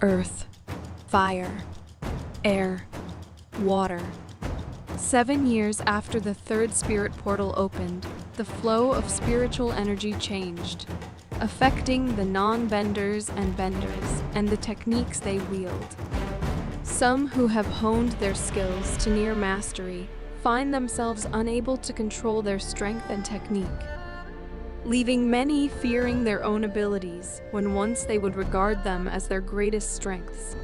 earth, fire, air, water. 7 years after the third spirit portal opened, the flow of spiritual energy changed, affecting the non-benders and the techniques they wield. Some who have honed their skills to near mastery find themselves unable to control their strength and technique, leaving many fearing their own abilities when once they would regard them as their greatest strengths.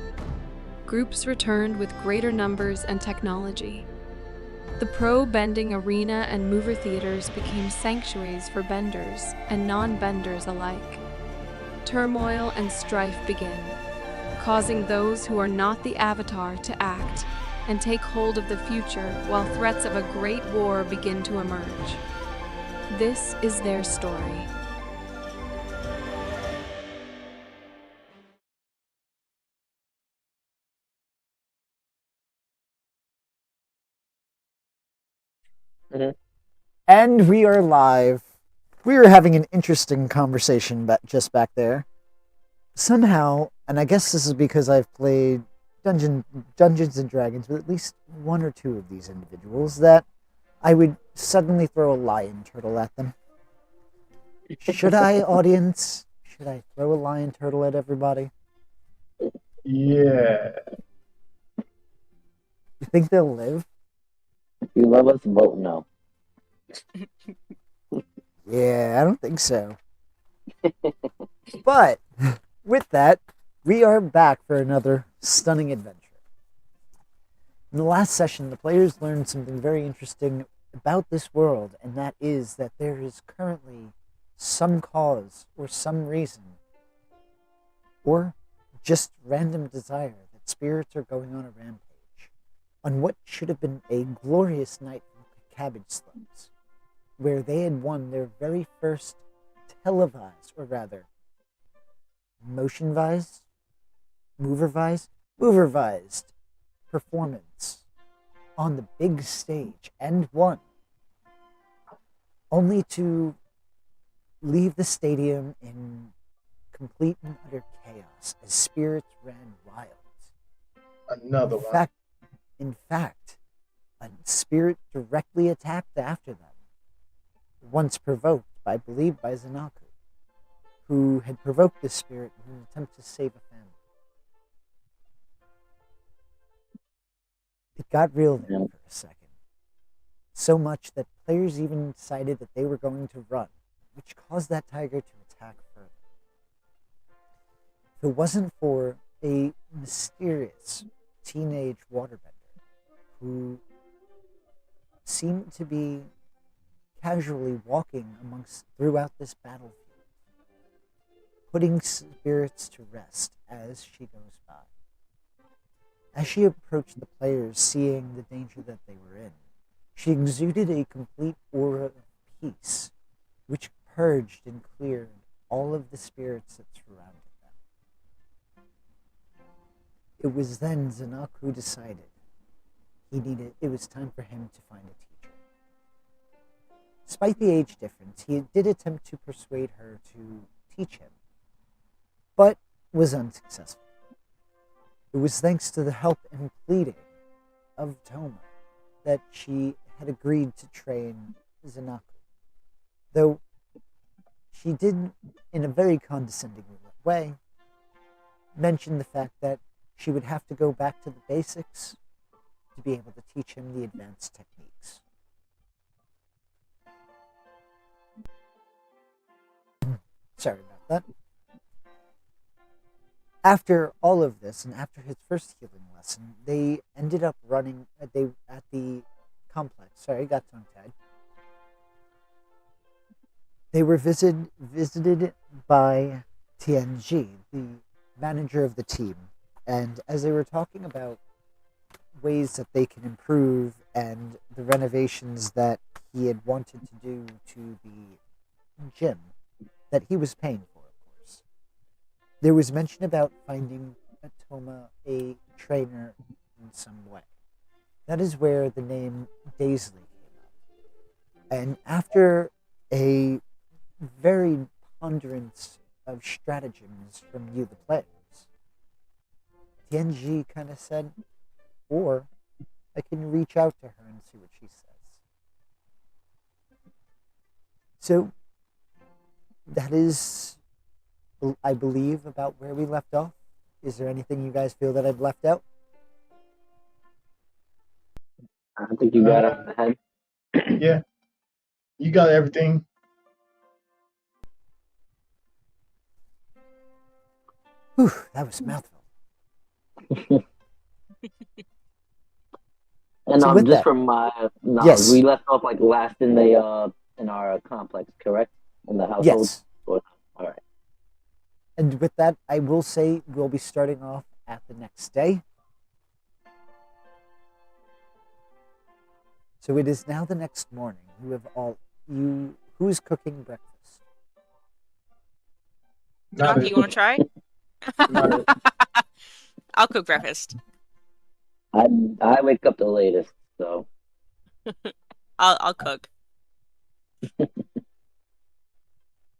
Groups returned with greater numbers and technology. The pro-bending arena and mover theaters became sanctuaries for benders and non-benders alike. Turmoil and strife began, causing those who are not the avatar to act and take hold of the future while threats of a great war begin to emerge. This is their story. Mhm. And we are live. We were having an interesting conversation just back there. Somehow, and I guess this is because I've played Dungeons and Dragons with at least one or two of these individuals, that I would suddenly throw a lion turtle at them. Should I, audience? Should I throw a lion turtle at everybody? Yeah. You think they'll live? If you love us, vote no. Yeah, I don't think so. But with that, we are back for another stunning adventure. In the last session, the players learned something very interesting about this world, and that is that there is currently some cause or some reason, or just random desire, that spirits are going on a rampage on what should have been a glorious night for Cabbage Slugs, where they had won their very first televised, or rather, movervised performance on the big stage, and won, only to leave the stadium in complete and utter chaos as spirits ran wild. Another one. In fact, a spirit directly attacked after them, once provoked, I believe, by Zanaku, who had provoked this spirit in an attempt to save a family. It got real there for a second. So much that players even decided that they were going to run, which caused that tiger to attack further. If it wasn't for a mysterious teenage waterbender who seemed to be casually walking throughout this battlefield, putting spirits to rest as she goes by. As she approached the players, seeing the danger that they were in, she exuded a complete aura of peace, which purged and cleared all of the spirits that surrounded them. It was then Zanaku decided it was time for him to find a teacher. Despite the age difference, he did attempt to persuade her to teach him, but was unsuccessful. It was thanks to the help and pleading of Toma that she had agreed to train Zanaku, though she did, in a very condescending way, mention the fact that she would have to go back to the basics to be able to teach him the advanced techniques. Sorry about that. After all of this, and after his first healing lesson, they ended up running at the complex. Sorry, I got tongue-tied. They were visited by TNG, the manager of the team, and as they were talking about ways that they can improve and the renovations that he had wanted to do to the gym that he was paying for, of course, there was mention about finding Toma a trainer in some way. That is where the name Daisley came up. And after a very ponderance of stratagems from you, the players, Tianji kind of said, or I can reach out to her and see what she says. So, that is, I believe, about where we left off. Is there anything you guys feel that I've left out? I think you got it ahead. Yeah, you got everything. Whew, that was a mouthful. And So with just that- from my knowledge, Yes. we left off like last in the in our complex, correct? In the household. Yes. All right. And with that, I will say we'll be starting off at the next day. So it is now the next morning. Who's cooking breakfast? Not Doc, you want to try? not I'll cook breakfast. I wake up the latest, so I'll cook.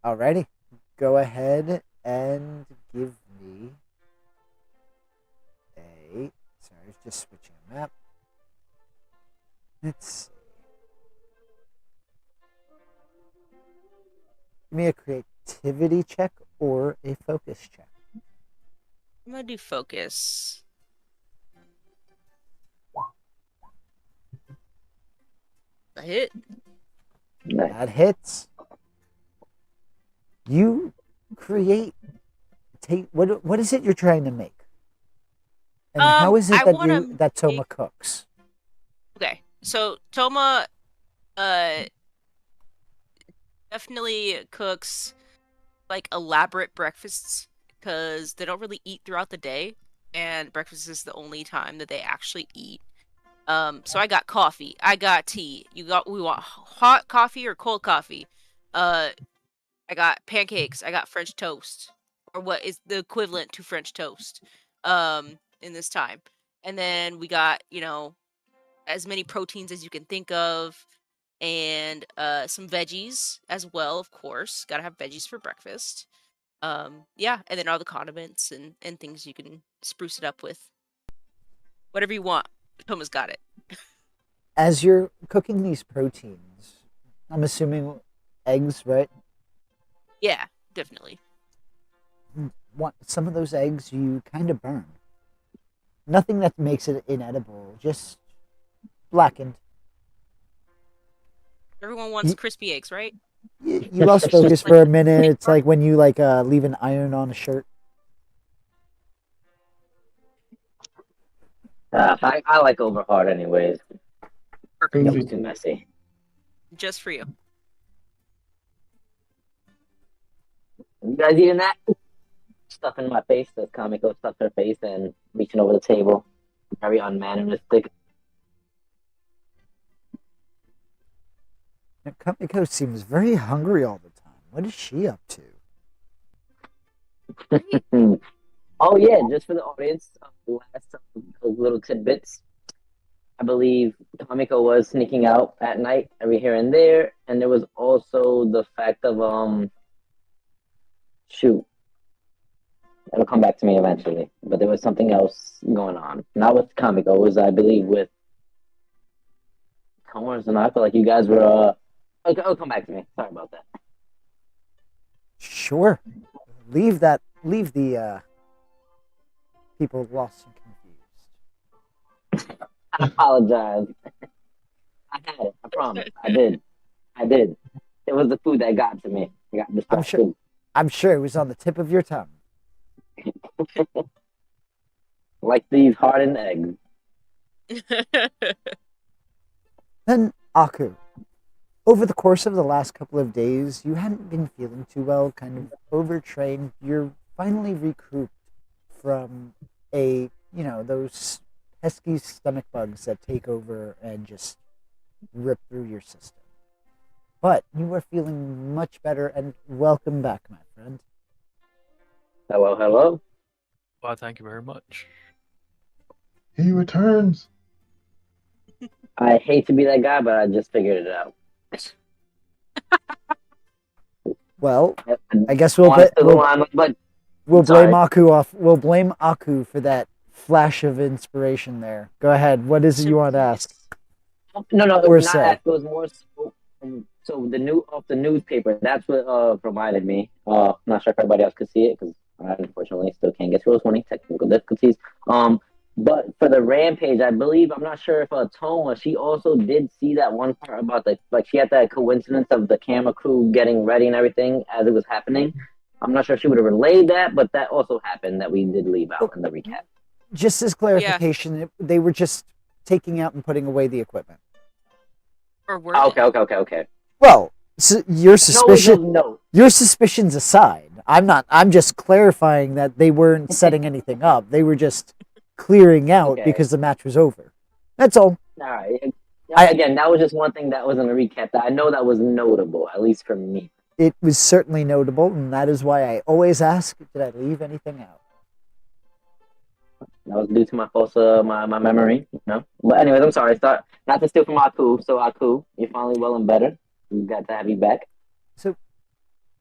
Alrighty. Go ahead and give me a... Sorry, I was just switching a map. Let's see. Give me a creativity check or a focus check. I'm gonna do focus. A hit. nice. That hits. You create... What is it you're trying to make? And how is it I wanna that Toma make- cooks? Okay, so Toma, definitely cooks like elaborate breakfasts because they don't really eat throughout the day, and breakfast is the only time that they actually eat. So I got coffee, I got tea. We want hot coffee or cold coffee. I got pancakes, I got French toast, or what is the equivalent to French toast, in this time. And then we got, as many proteins as you can think of, and some veggies as well, of course. Gotta have veggies for breakfast. Yeah, and then all the condiments and things you can spruce it up with. Whatever you want. Toma's got it. As you're cooking these proteins, I'm assuming eggs, right? Yeah, definitely. Some of those eggs you kind of burn. Nothing that makes it inedible, just blackened. Everyone wants crispy eggs, right? You lost focus for a minute. It's like when you leave an iron on a shirt. I like over hard anyways. Perfect. Don't be too messy. Just for you. You guys eating that? Stuff in my face. That's comical stuff in her face and reaching over the table. Very unmanneristic. Now, Kamiko seems very hungry all the time. What is she up to? Oh yeah, just for the audience, last those little tidbits. I believe Kamiko was sneaking out at night every here and there, and there was also the fact of shoot. It'll come back to me eventually, but there was something else going on. Not with Kamiko, it was I believe with Comers, and I feel like you guys were. It'll come back to me. Sorry about that. Sure. Leave the people lost and confused. I apologize. I had it. I promise. I did. It was the food that got to me. I got distracted. I'm sure it was on the tip of your tongue. Like these hardened eggs. Then, Aku, over the course of the last couple of days, you hadn't been feeling too well, kind of overtrained. You're finally recouped from those pesky stomach bugs that take over and just rip through your system. But you are feeling much better, and welcome back, my friend. Hello, hello. Well, thank you very much. He returns. I hate to be that guy, but I just figured it out. Well, I guess But we'll blame Sorry. Aku for that flash of inspiration there. Go ahead. What is it you want to ask? No, it Or was not say. ask. It was more so. So the new off the newspaper. That's what provided me. Not sure if everybody else could see it because I unfortunately still can't get through those 20 technical difficulties. But for the rampage, I believe I'm not sure if Toma she also did see that one part about the like she had that coincidence of the camera crew getting ready and everything as it was happening. I'm not sure if she would have relayed that, but that also happened that we did leave out in the recap. Just as clarification, they were just taking out and putting away the equipment. Or were Okay. Well, so your suspicion, No. your suspicions aside, I'm just clarifying that they weren't setting anything up. They were just clearing out because the match was over. That's all. All right. Again, that was just one thing that was in the recap that I know that was notable, at least for me. It was certainly notable, and that is why I always ask, did I leave anything out? That was due to my false, my memory, you know. But anyways, I'm sorry. Not to steal from Aku. So Aku, you're finally well and better. We got to have you back. So,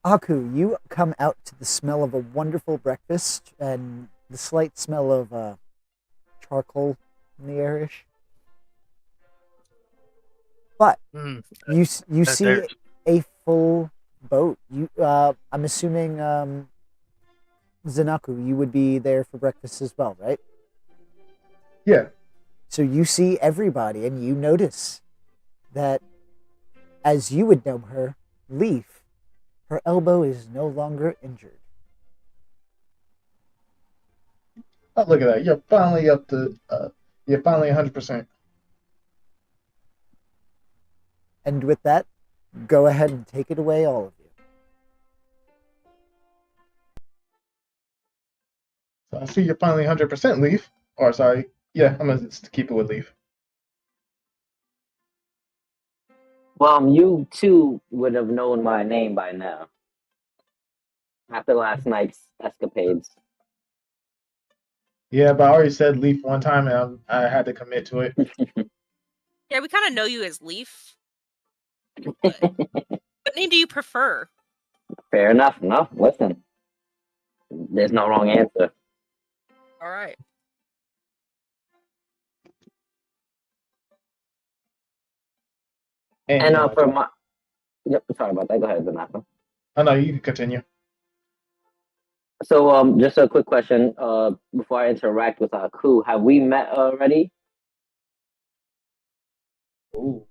Aku, you come out to the smell of a wonderful breakfast and the slight smell of charcoal in the airish. But you see a full boat. I'm assuming Zanaku, you would be there for breakfast as well, right? Yeah. So you see everybody, and you notice that, as you would know her, Leaf, her elbow is no longer injured. Oh, look at that. You're finally up to, you're finally 100%. And with that, go ahead and take it away, all of you. So I see you're finally 100% Leaf. Or sorry, yeah, I'm gonna just keep it with Leaf. Well, you too would have known my name by now. After last night's escapades. Yeah, but I already said Leaf one time, and I had to commit to it. Yeah, we kind of know you as Leaf. What name do you prefer? Fair enough. No, listen. There's no wrong answer. All right. And for my... Yep, sorry about that. Go ahead, Zanaka. Oh, no, you can continue. So, just a quick question before I interact with Aku. Have we met already? Ooh.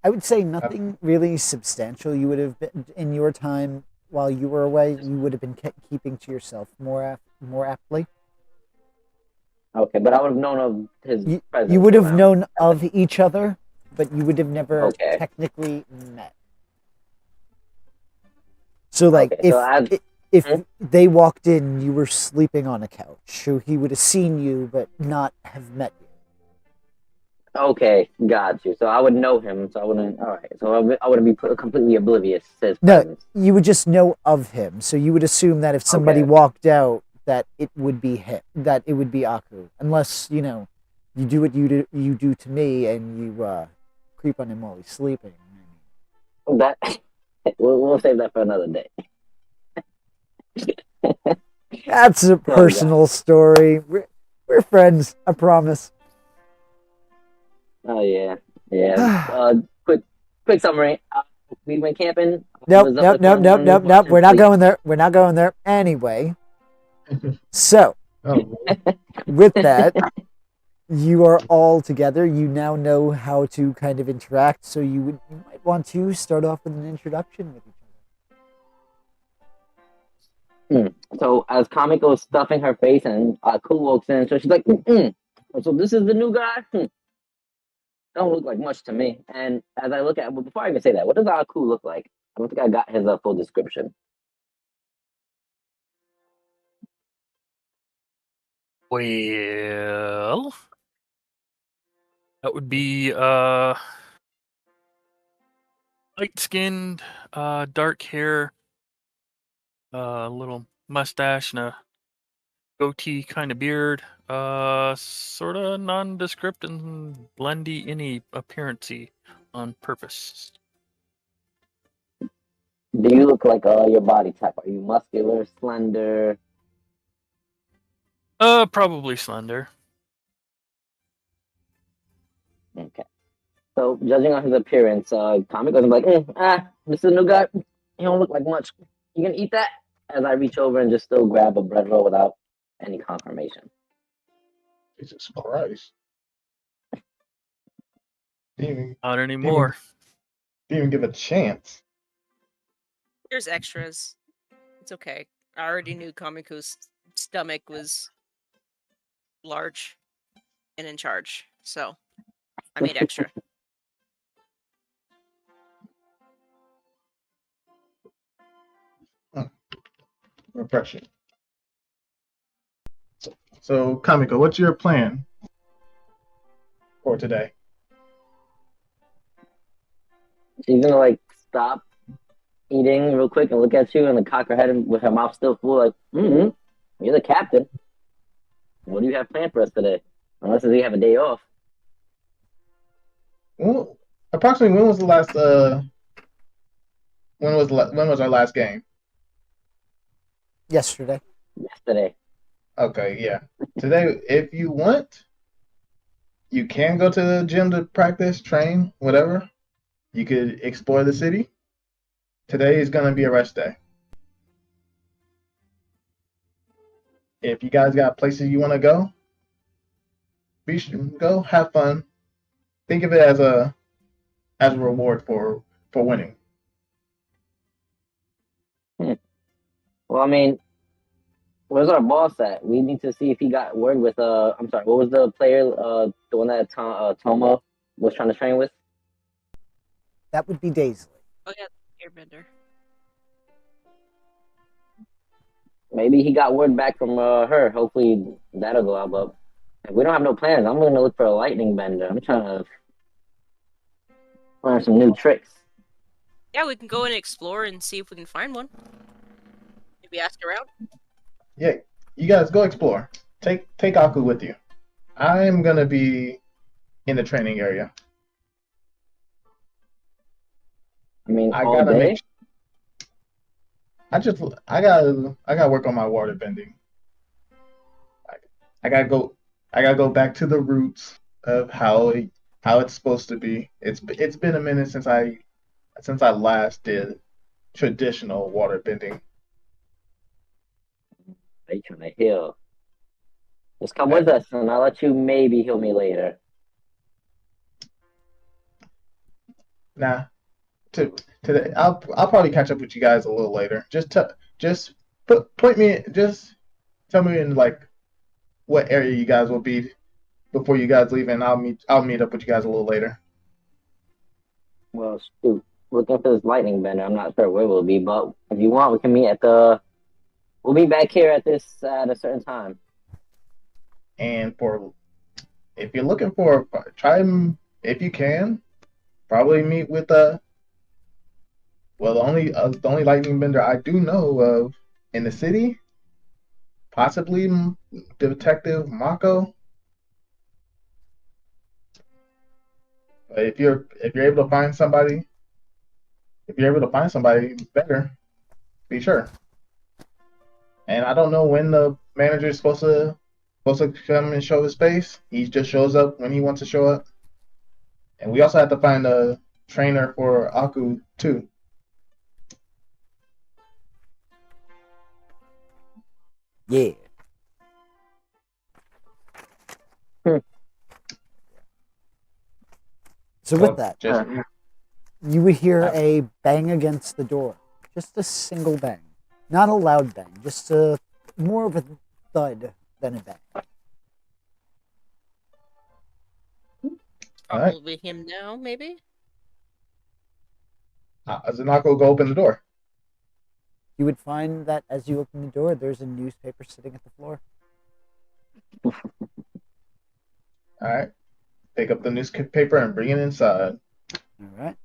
I would say nothing really substantial. You would have been, in your time while you were away, you would have been keeping to yourself more aptly. Okay, but I would have known of his presence. You would have around. known of each other, but you would have never Okay. technically met. So, like, Okay, if they walked in, you were sleeping on a couch, so he would have seen you, but not have met you. Okay, got you. So I would know him, so I wouldn't... All right, so I wouldn't be completely oblivious to his No, presence. you would just know of him, so you would assume that if somebody Okay. walked out, that it would be him, that it would be Aku, unless you do what you do to me, and you creep on him while he's sleeping. That we'll save that for another day. That's a personal story. We're friends, I promise. Oh yeah. Quick summary. We went camping. Nope. We're not going there. We're not going there anyway. So, with that, you are all together. You now know how to kind of interact. So you might want to start off with an introduction with each other. So as Kamiko is stuffing her face and Aku walks in, so she's like, So this is the new guy? Don't look like much to me. And as I look at, well, before I even say that, what does Aku look like? I don't think I got his full description. Well, that would be light-skinned, dark hair, a little mustache, and a goatee kind of beard. Sort of nondescript and blendy any appearance-y on purpose. Do you look like your body type? Are you muscular, slender? Probably slender. So, judging on his appearance, Comic was like, this is a new guy. He don't look like much. You gonna eat that? As I reach over and just still grab a bread roll without any confirmation. Jesus Christ. Didn't even, Not didn't even, anymore. didn't even give a chance. There's extras. It's okay. I already knew Kamiko's stomach was large and in charge, so I made extra. Repression. So, Kamiko, what's your plan for today? She's gonna like stop eating real quick and look at you and cock her head with her mouth still full, like, you're the captain. What do you have planned for us today? Unless we have a day off. Well, approximately when was the last when was our last game? Yesterday. Yesterday. Okay, yeah. Today, if you want, you can go to the gym to practice, train, whatever. You could explore the city. Today is gonna be a rest day. If you guys got places you want to go, be sure go have fun. Think of it as a reward for winning. Well, I mean, where's our boss at? We need to see if he got word with I'm sorry, what was the player the one that Toma was trying to train with? That would be Daisley. Oh yeah, airbender. Maybe he got word back from her. Hopefully that'll go out. But if we don't have no plans, I'm gonna look for a lightning bender. I'm trying to learn some new tricks. Yeah, we can go and explore and see if we can find one. Maybe ask around. Yeah, you guys go explore. Take Aku with you. I'm gonna be in the training area. I mean, I all gotta day. make. I gotta work on my water bending. I gotta go back to the roots of how it's supposed to be. It's been a minute since I last did traditional water bending. Are you trying to heal? Just come with us, and I'll let you maybe heal me later. Nah, today I'll probably catch up with you guys a little later. Just tell me in like what area you guys will be before you guys leave, and I'll meet up with you guys a little later. Well, shoot, looking for this lightning bender. I'm not sure where we'll be, but if you want, we can meet at the. We'll be back here at this at a certain time. And if you're looking for try if you can probably meet with well the only lightning bender I do know of in the city, possibly Detective Mako. But if you're able to find somebody, better, be sure. And I don't know when the manager is supposed to come and show his face. He just shows up when he wants to show up. And we also have to find a trainer for Aku too. Yeah. So with that, you would hear a bang against the door. Just a single bang. Not a loud bang, just more of a thud than a bang. Probably him now, maybe? Zanako, go open the door. You would find that as you open the door, there's a newspaper sitting at the floor. All right. Pick up the newspaper and bring it inside. All right.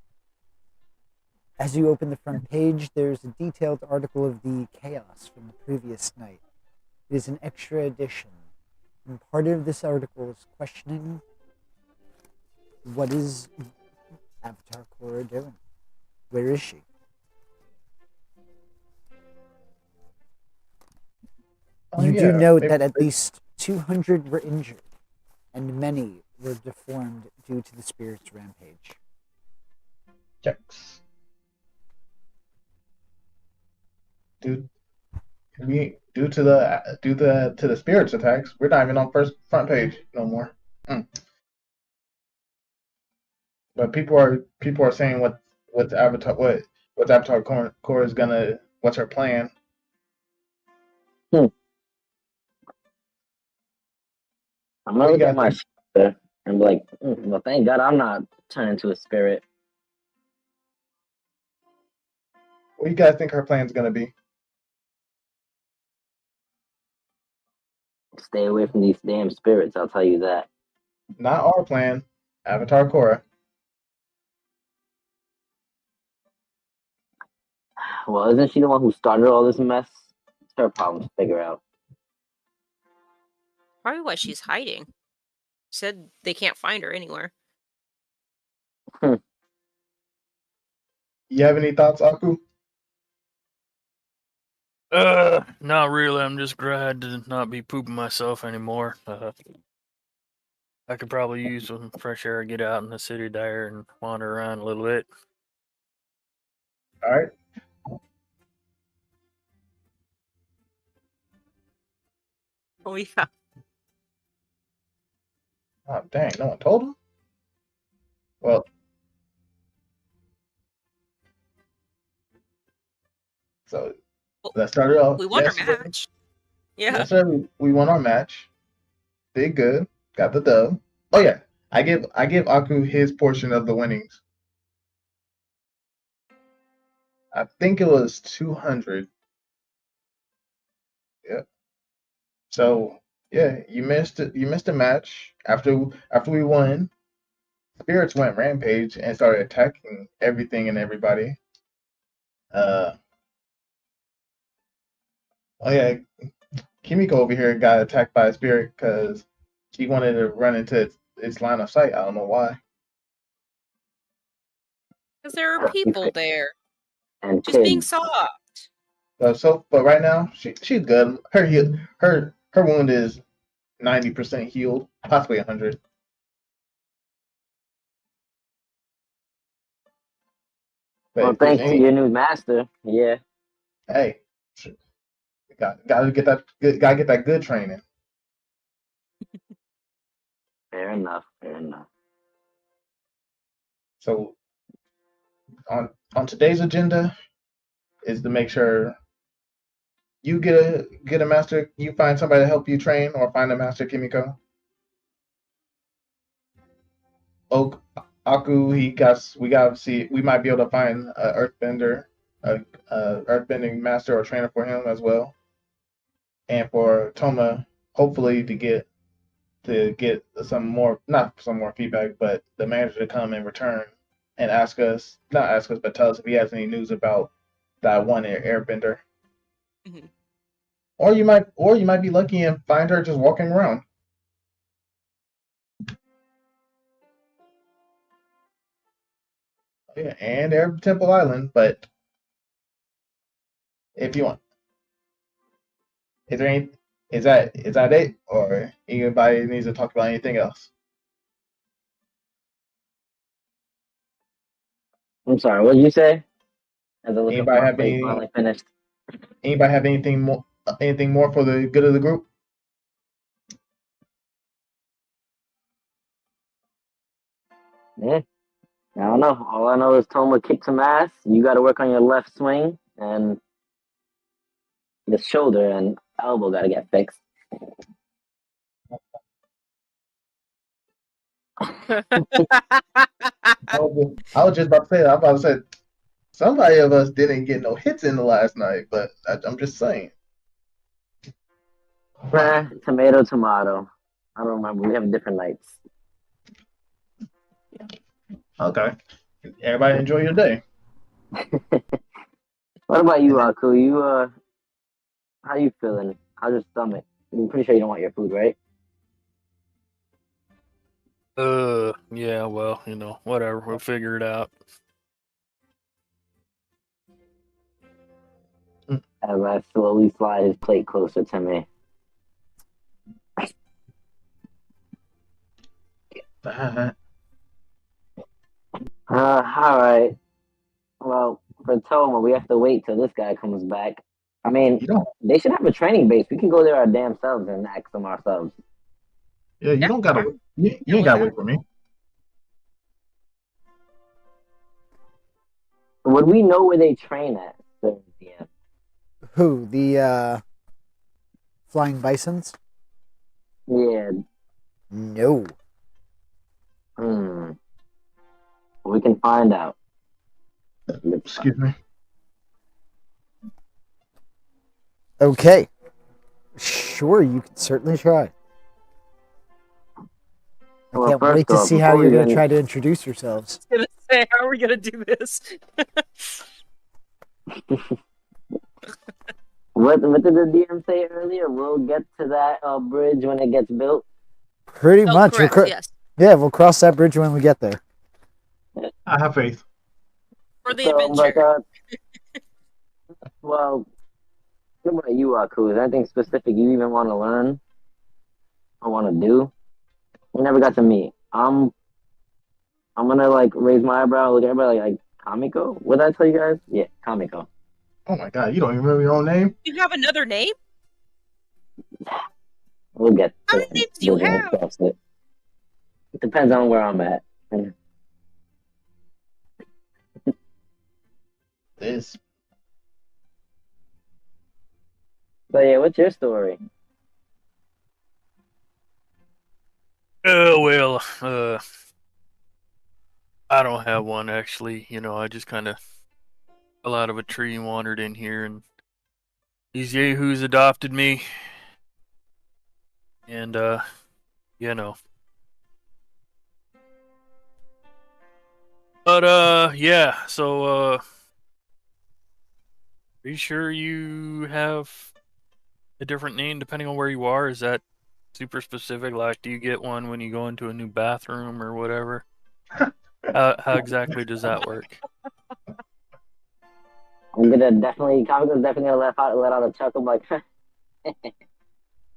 As you open the front page, there's a detailed article of the chaos from the previous night. It is an extra edition, and part of this article is questioning what is Avatar Korra doing? Where is she? You do note that at least 200 were injured, and many were deformed due to the spirit's rampage. Checks. Due to the spirits attacks, we're not even on front page no more. But people are saying what's Avatar Core is gonna, what's her plan. I'm gonna look at my shit and be like, well, thank God I'm not turning into a spirit. What do you guys think her plan's gonna be? Stay away from these damn spirits, I'll tell you that. Not our plan. Avatar Korra. Well, isn't she the one who started all this mess? It's her problem to figure out. Probably why she's hiding. Said they can't find her anywhere. You have any thoughts, Aku? Not really. I'm just glad to not be pooping myself anymore. I could probably use some fresh air, get out in the city there and wander around a little bit. All right. Oh yeah. Oh dang! No one told him. Well, so let's start it off. We won our Yesterday- match. Yeah. Yesterday we won our match. Did good. Got the dub. Oh yeah. I give Aku his portion of the winnings. I think it was 200. Yeah. So yeah, you missed it. You missed a match after we won. Spirits went rampage and started attacking everything and everybody. Oh yeah, Kimiko over here got attacked by a spirit because she wanted to run into its line of sight. I don't know why. Because there are people there. And Just being kids. soft. But right now she's good. Her wound is 90% healed, possibly 100. Well, thanks to your new master. Yeah. Hey, gotta get that good training. Fair enough. So on today's agenda is to make sure you get a master, you find somebody to help you train, or find a master, Kimiko. Aku, we gotta see, we might be able to find a earthbender, a earthbending master or trainer for him as well. And for Toma, hopefully to get some more, not some more feedback, but the manager to come in return and not ask us, but tell us if he has any news about that one airbender. Mm-hmm. Or you might be lucky and find her just walking around. Yeah, and Air Temple Island, but if you want, is that it, or anybody needs to talk about anything else? I'm sorry, what did you say? As I look Anybody up my have plate finally finished. Anybody have anything more for the good of the group? Yeah. I don't know. All I know is Toma kicked some ass. You got to work on your left swing, and the shoulder and elbow got to get fixed. I was just about to say that. I was about to say somebody of us didn't get no hits in the last night, but I'm just saying. Tomato. I don't remember. We have different nights. Okay. Everybody enjoy your day. What about you, Aku? How you feeling? How's your stomach? I'm pretty sure you don't want your food, right? Yeah, well, whatever. We'll figure it out. As I slowly slide his plate closer to me. That. All right. Well, for Toma, we have to wait till this guy comes back. I mean, You don't. they should have a training base. We can go there our damn selves and ask them ourselves. Yeah, you Yeah, don't gotta. I'm You down ain't with gotta that. wait for me. Would we know where they train at, Sir DM? Who? The flying bisons? Yeah. No. We can find out. Excuse me. Okay. Sure, you can certainly try. I Well, can't first wait to off, see how before you're we going to get try to introduce yourselves. I was gonna say, how are we gonna do this? what did the DM say earlier? We'll get to that bridge when it gets built. Pretty Oh, much. correct. Yes, Yeah, we'll cross that bridge when we get there. I have faith. for the So, but adventure. well, what about you, Aku? Is there anything specific you even want to learn or want to do? We never got to meet. I'm gonna like raise my eyebrow, look at everybody like Kamiko. What did I tell you guys? Yeah, Kamiko. Oh my god, you don't even remember your own name? You have another name? We'll get How to many that. names do you We're gonna have? cross it. It depends on where I'm at. This. So yeah, what's your story? Well, I don't have one actually. I just kind of fell out of a tree and wandered in here, and these yahoos adopted me. And you know. But yeah. So are you sure you have a different name depending on where you are? Is that super specific? Like, do you get one when you go into a new bathroom or whatever? How exactly does that work? I'm gonna definitely Kamiko's definitely gonna let out a chuckle like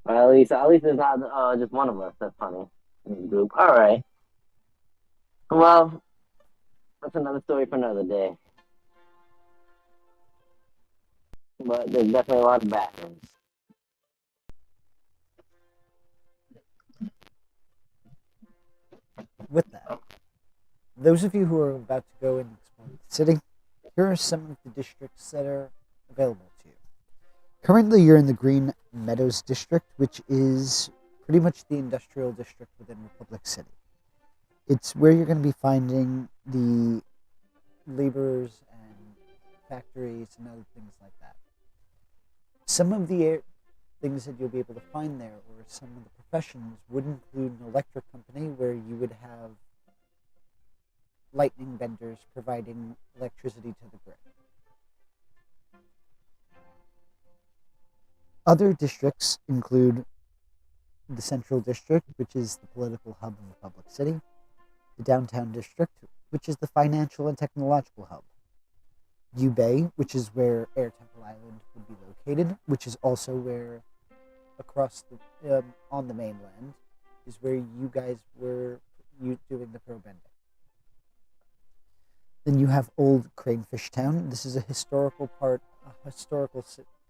or at least there's not just one of us that's funny in this group. Alright. Well, that's another story for another day. But there's definitely a lot of bathrooms. With that, those of you who are about to go and explore the city, here are some of the districts that are available to you. Currently, you're in the Green Meadows district, which is pretty much the industrial district within Republic City. It's where you're going to be finding the laborers and factories and other things like that. Some of the things that you'll be able to find there, or some of the professions, would include an electric company where you would have lightning vendors providing electricity to the grid. Other districts include the Central District, which is the political hub of Republic City, the Downtown District, which is the financial and technological hub, U-Bay, which is where Air Temple Island would be located, which is also where, across the on the mainland, is where you guys were doing the pro bending. Then you have Old Cranefish Town. This is a historical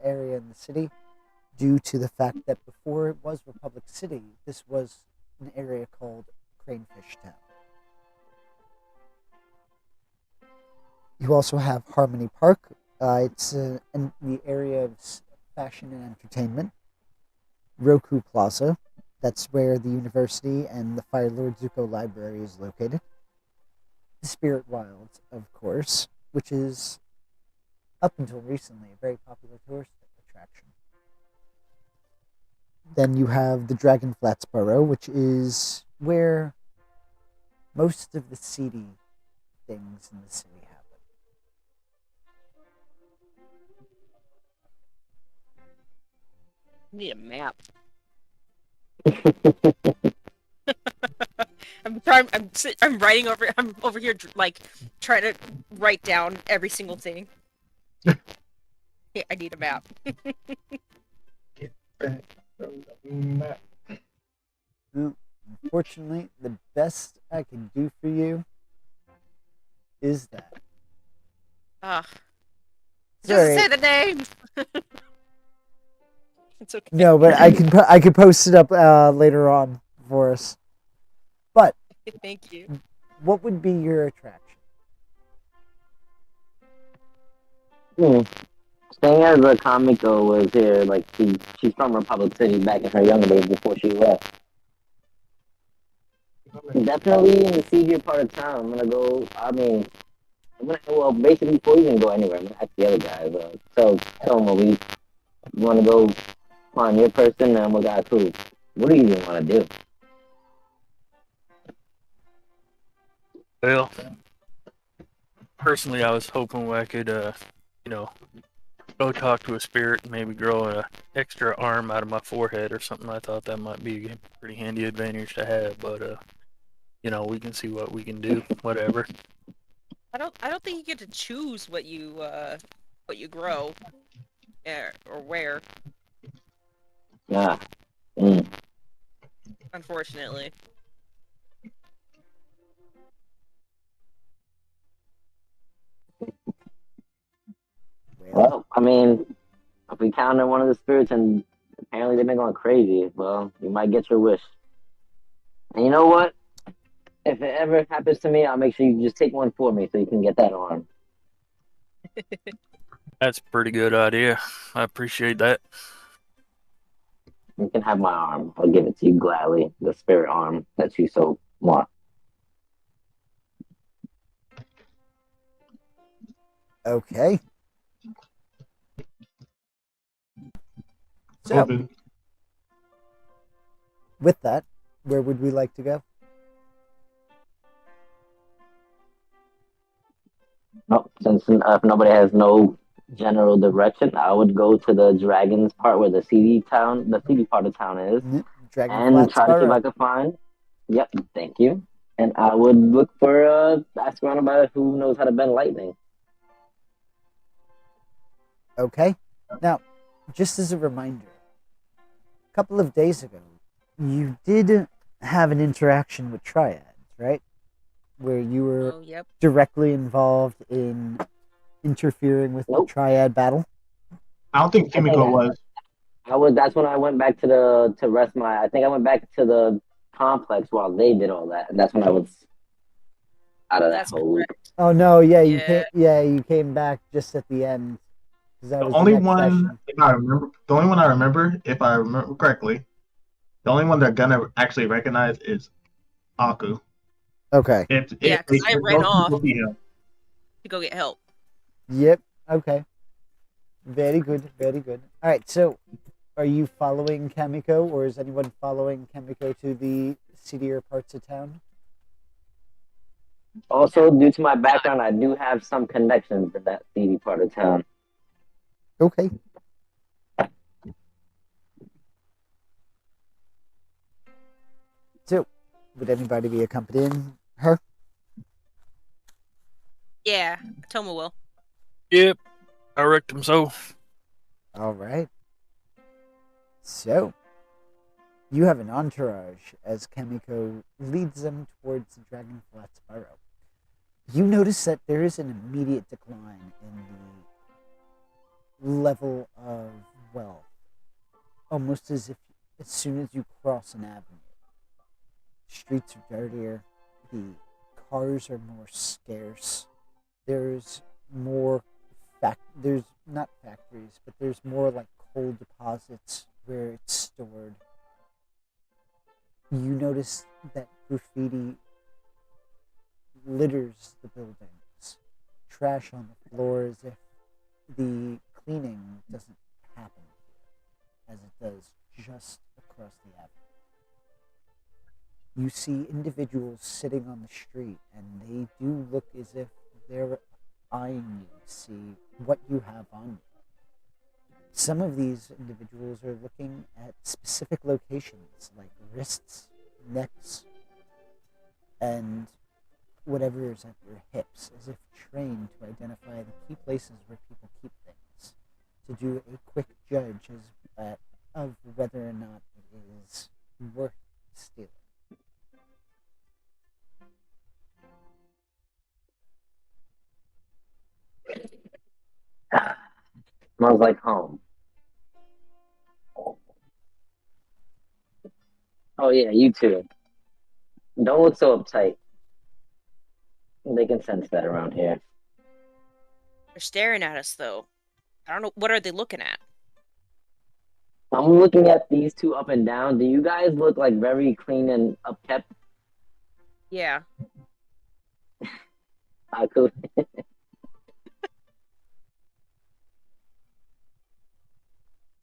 area in the city, due to the fact that before it was Republic City, this was an area called Cranefish Town. You also have Harmony Park. It's in the area of fashion and entertainment. Roku Plaza. That's where the university and the Fire Lord Zuko Library is located. The Spirit Wilds, of course, which is, up until recently, a very popular tourist attraction. Then you have the Dragon Flats Borough, which is where most of the seedy things in the city happen. Need a map. I'm trying. I'm writing over. I'm over here like trying to write down every single thing. Yeah, I need a map. Well, unfortunately, the best I can do for you is that. Ugh. Sorry. Just say the name. It's okay. No, but I could post it up later on for us. But Thank you. what would be your attraction? Staying as a comico was here, like she's from Republic City back in her younger days before she left. Definitely in the seedier part of town. I'm gonna go. I mean, well, basically before you even go anywhere, I'm gonna ask the other guys. Tell them what we want to go find your person, and we got cool. What do you even want to do? Well, personally, I was hoping I could, you know, go talk to a spirit and maybe grow an extra arm out of my forehead or something. I thought that might be a pretty handy advantage to have, but you know, we can see what we can do. Whatever. I don't think you get to choose what you grow, or where. Nah. Mm. Unfortunately. Well, I mean, if we counter one of the spirits and apparently they've been going crazy, well, you might get your wish. And you know what? If it ever happens to me, I'll make sure you just take one for me so you can get that arm. That's a pretty good idea. I appreciate that. You can have my arm. I'll give it to you gladly. The spirit arm that you so want. Okay. So, Open. with that, where would we like to go? No, since if nobody has no general direction, I would go to the dragons part where the seedy part of town is, Dragon and Flats try to see if Borough. I could find. Yep, thank you. And I would look for ask around about who knows how to bend lightning. Okay. Now, just as a reminder, a couple of days ago, you did have an interaction with Triads, right? Where you were Oh, yep. directly involved in interfering with Nope. the Triad battle. I don't think Kimiko was. That's when I went back to rest my. I think I went back to the complex while they did all that, and that's when I was out of that That's whole loop. correct. Oh no, yeah, Yeah. you came back just at the end. 'Cause that The was only next one, session. if I remember correctly, the only one that Gunna actually recognized is Aku. Okay. Yeah, because I ran those off people see him. to go get help. Yep. Okay. Very good. Very good. All right. So, are you following Kamiko, or is anyone following Kamiko to the seedier parts of town? Also, due to my background, I do have some connections to that seedy part of town. Okay. So, would anybody be accompanying her? Yeah, Toma will. Yep, I reckon so. All right. So, you have an entourage as Kamiko leads them towards the Dragonflat's Burrow. You notice that there is an immediate decline in the level of wealth, almost as if as soon as you cross an avenue. Streets are dirtier, the cars are more scarce, there's more there's not factories, but there's more like coal deposits where it's stored. You notice that graffiti litters the buildings, trash on the floor as if the cleaning doesn't happen here, as it does just across the avenue. You see individuals sitting on the street, and they do look as if they're eyeing you to see what you have on you. Some of these individuals are looking at specific locations like wrists, necks, and whatever is at your hips, as if trained to identify the key places where people keep things, to do a quick judge of whether or not it is worth stealing. Smells like home. Oh yeah, you too. Don't look so uptight. They can sense that around here. They're staring at us though. I don't know, what are they looking at? I'm looking at these two up and down. Do you guys look like very clean and upkept? Yeah. I could.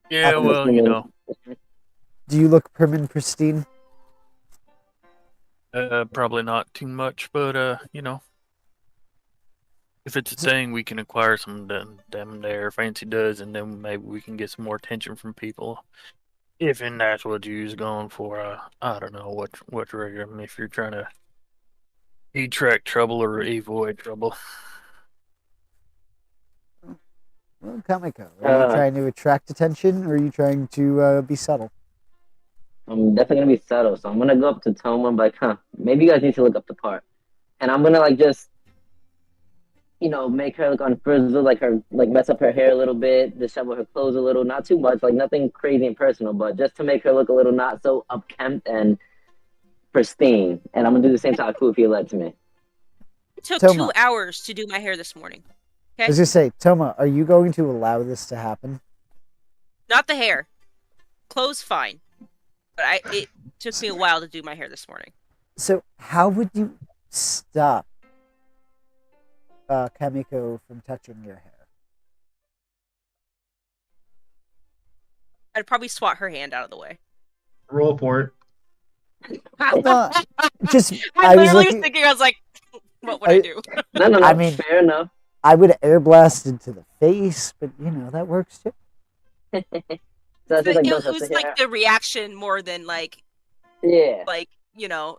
Yeah, I'm well, you know, Do you look prim and pristine? probably not too much, but you know, if it's a thing, we can acquire some of them there fancy does, and then maybe we can get some more attention from people. If and that's what you's going for, I don't know what trigger. If you're trying to attract trouble or avoid trouble. Well, Kamiko, are you trying to attract attention, or are you trying to be subtle? I'm definitely gonna be subtle, so I'm gonna go up to Toma and be like, huh, maybe you guys need to look up the part. And I'm gonna like just, make her look unfrizzled, like mess up her hair a little bit, dishevel her clothes a little, not too much, like nothing crazy and personal, but just to make her look a little not so upkempt and pristine. And I'm gonna do the same to Aku if you led to me. It took Toma. 2 hours to do my hair this morning. I was gonna say, Toma, are you going to allow this to happen? Not the hair. Clothes fine. But it took me a while to do my hair this morning. So, how would you stop Kamiko from touching your hair? I'd probably swat her hand out of the way. Roll for it. No, just I was literally was looking- thinking, I was like, what would I do? No, I mean- fair enough. I would air blast into the face, but that works too. So it's just like, It don't touch was the hair. like the reaction more than like, Yeah.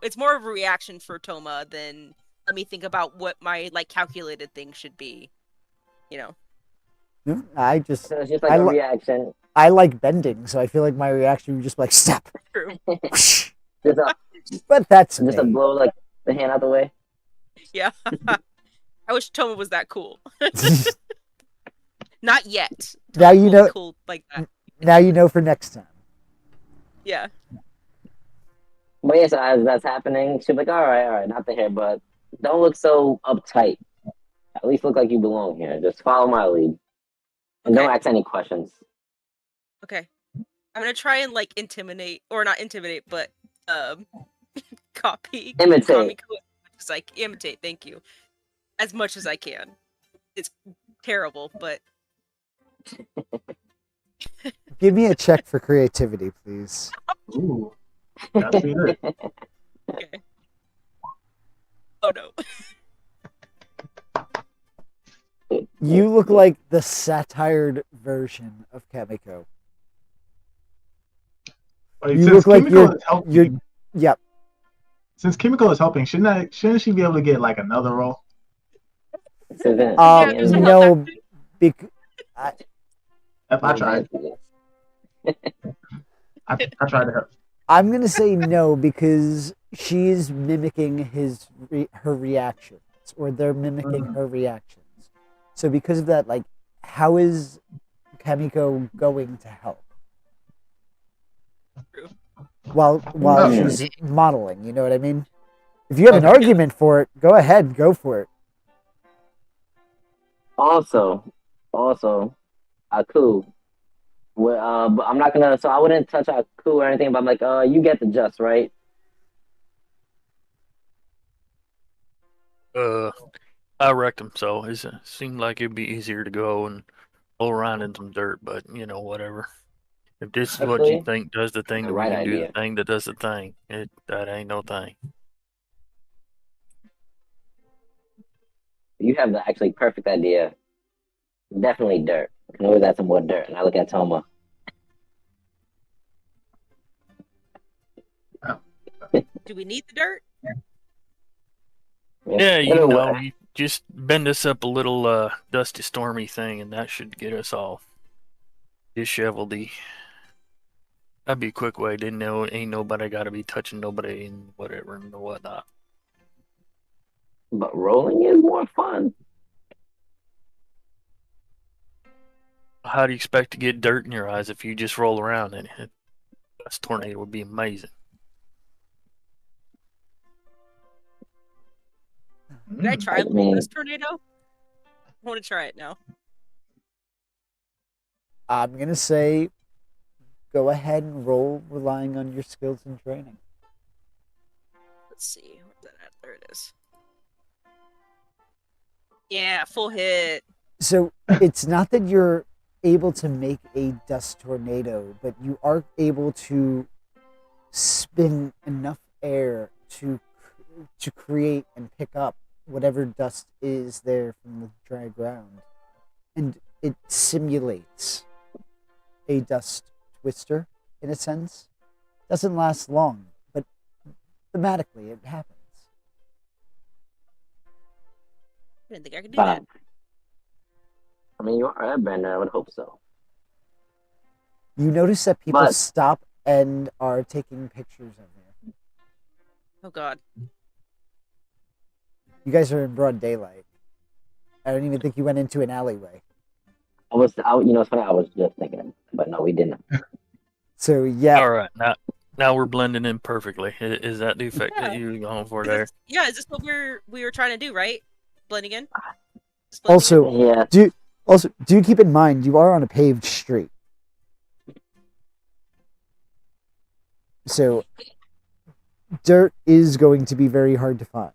it's more of a reaction for Toma than let me think about what my like calculated thing should be. I just So it's just like I a li- reaction. I like bending, so I feel like my reaction would just be like step. True. Just a, But that's just a me. blow like the hand out the way. Yeah. I wish Toma was that cool. Not yet. Now Toma you will be know- cool like that. Now you know for next time. Yeah. But yeah, so as that's happening, she'll be like, all right, not the hair, but don't look so uptight. At least look like you belong here. Just follow my lead. And don't Okay. ask any questions. Okay. I'm gonna try and like intimidate, or not intimidate, but copy. Imitate. Kamiko as much as I imitate. Thank you. As much as I can. It's terrible, but Give me a check for creativity, please. Ooh. That's good. okay. Oh no. You look like the satired version of Kamiko. Wait, You since look like Kimiko is helping, Yep. since Kimiko is helping, shouldn't she be able to get like another role? So then, Yeah, there's a No, If I tried, I tried to help. I'm gonna say no because she's mimicking her reactions, or they're mimicking her reactions. So because of that, like, how is Kamiko going to help? While Okay. she's modeling, you know what I mean? If you have an argument for it, go ahead, go for it. Also, Aku. Well, but I'm not gonna. So I wouldn't touch Aku or anything. But I'm like, you get the just right. I wrecked him, so it seemed like it'd be easier to go and roll around in some dirt, but whatever. If this is what you Actually, think does the thing, the then right we can do idea. the thing that does the thing. That ain't no thing. You have the actually perfect idea. Definitely dirt. I can always add some more dirt. And I look at Toma. Do we need the dirt? Yeah, Either way. you just bend us up a little dusty, stormy thing, and that should get us all disheveled. That'd be a quick way. Didn't know ain't nobody got to be touching nobody and whatever and whatnot. But rolling is more fun. how do you expect to get dirt in your eyes if you just roll around in it? This tornado would be amazing. Did I try I mean- this tornado? I want to try it now. I'm gonna say, go ahead and roll, relying on your skills and training. Let's see. Where's that at? There it is. Yeah, full hit. So it's not that you're able to make a dust tornado, but you are able to spin enough air to create and pick up whatever dust is there from the dry ground, and it simulates a dust twister in a sense. Doesn't last long, but thematically it happens. I didn't think I could do But, that. I mean, you are a bender. I would hope so. You notice that people But- stop and are taking pictures of you. Oh god. You guys are in broad daylight. I don't even think you went into an alleyway. You know, it's funny. I was just thinking, but no, we didn't. So yeah, All right, now we're blending in perfectly. Is that the effect that you were going for there? Is this what we were trying to do, right? Blending in? Just blending also Yeah. do keep in mind you are on a paved street. So dirt is going to be very hard to find,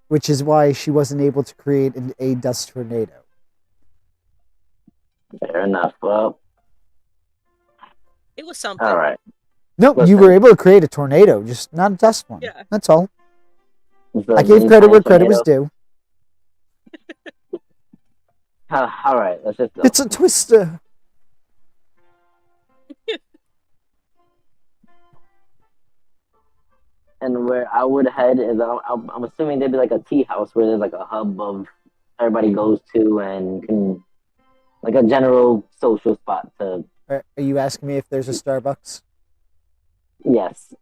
which is why she wasn't able to create a dust tornado. Fair enough. Well, in? It was something. all right. No, Listen. you were able to create a tornado, just not a dust one. Yeah. That's all. So I gave any credit where tiny credit was tornado- due. All right. Let's just go. It's a twister. And where I would head is I'm assuming there'd be like a tea house where there's like a hub of everybody goes to and can like a general social spot to. Are you asking me if there's a Starbucks? Yes.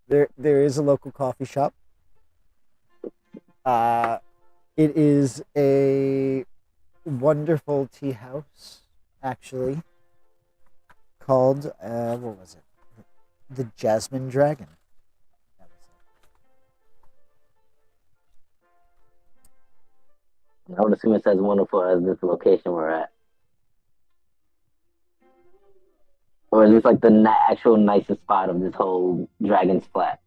There is a local coffee shop. It is a wonderful tea house, actually, called what was it? The Jasmine Dragon. That was it. I would assume it says wonderful as this location we're at. Or is this like the actual nicest spot of this whole Dragon's Flat?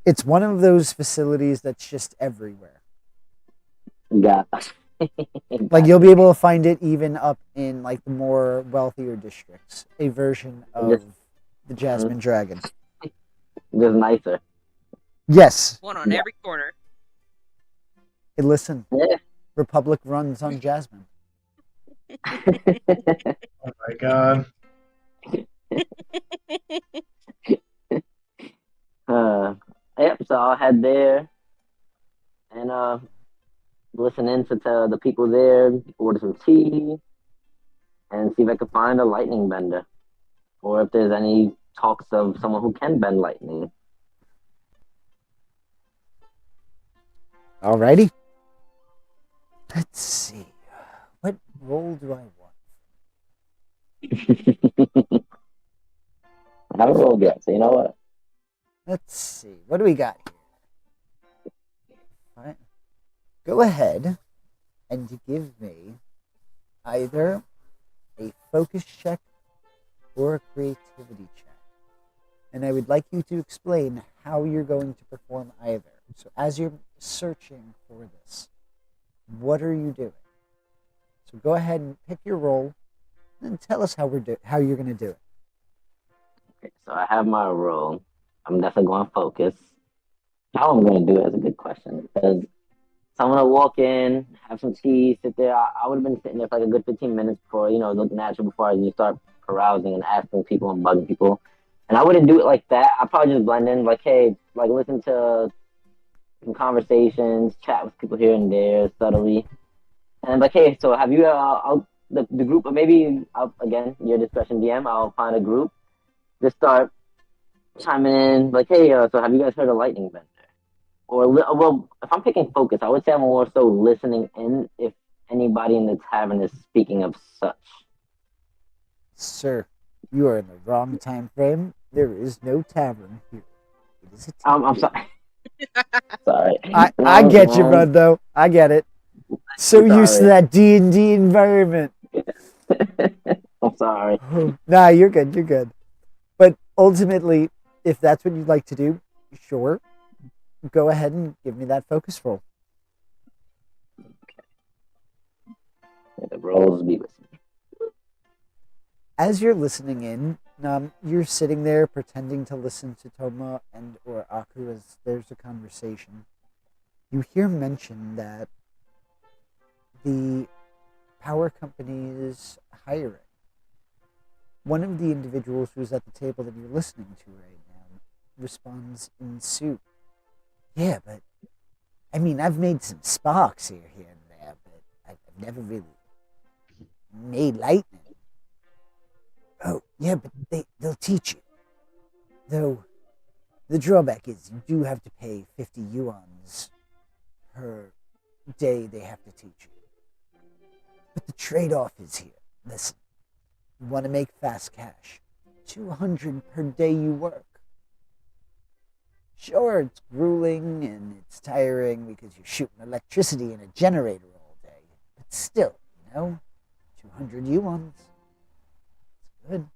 It's one of those facilities that's just everywhere. Got. Like you'll be able to find it even up in like the more wealthier districts. A version of Yes. the Jasmine Dragon. Just nicer. Yes. One on every corner. Hey, listen. Yeah. Republic runs on Jasmine. Oh my god. Yep, so I'll head there and listen in to the people there, order some tea, and see if I can find a lightning bender. Or if there's any talks of someone who can bend lightning. Alrighty. Let's see. What role do I want? I haven't rolled yet, so you know what? Let's see. What do we got here? Alright. Go ahead and give me either a focus check or a creativity check. And I would like you to explain how you're going to perform either. So as you're searching for this, what are you doing? So go ahead and pick your role and tell us how you're going to do it. Okay, so I have my roll. I'm definitely going to focus. How I'm going to do it is a good question because someone will walk in, have some tea, sit there. I would have been sitting there for like a good 15 minutes before, look natural before you start carousing and asking people and bugging people. And I wouldn't do it like that. I'd probably just blend in, like, hey, like listen to some conversations, chat with people here and there subtly. And like, hey, so have you, the group, or maybe, again, your discretion DM, I'll find a group. Just start chiming in, like, hey, so have you guys heard of Lightning Bender? Or, well, if I'm picking focus, I would say I'm more so listening in, if anybody in the tavern is speaking of such. Sir, you are in the wrong time frame. There is no tavern here. It is a I'm tavern. sorry. Sorry. I get you, bud. Though I get it. So used to Sorry. that D&D environment. I'm sorry. Nah, you're good. You're good. But ultimately, if that's what you'd like to do, sure. Go ahead and give me that focus roll. May the rolls be with me. As you're listening in, you're sitting there pretending to listen to Toma and or Aku as there's a conversation. You hear mention that the power company is hiring. One of the individuals who's at the table that you're listening to right now responds in suit. Yeah, but I mean, I've made some sparks here and there, but I've never really made lightning. Oh, yeah, but they'll teach you. Though, the drawback is you do have to pay 50 yuans per day they have to teach you. But the trade-off is here. Listen, you want to make fast cash. 200 per day you work. Sure, it's grueling and it's tiring because you're shooting electricity in a generator all day. But still, 200 yuans. It's good.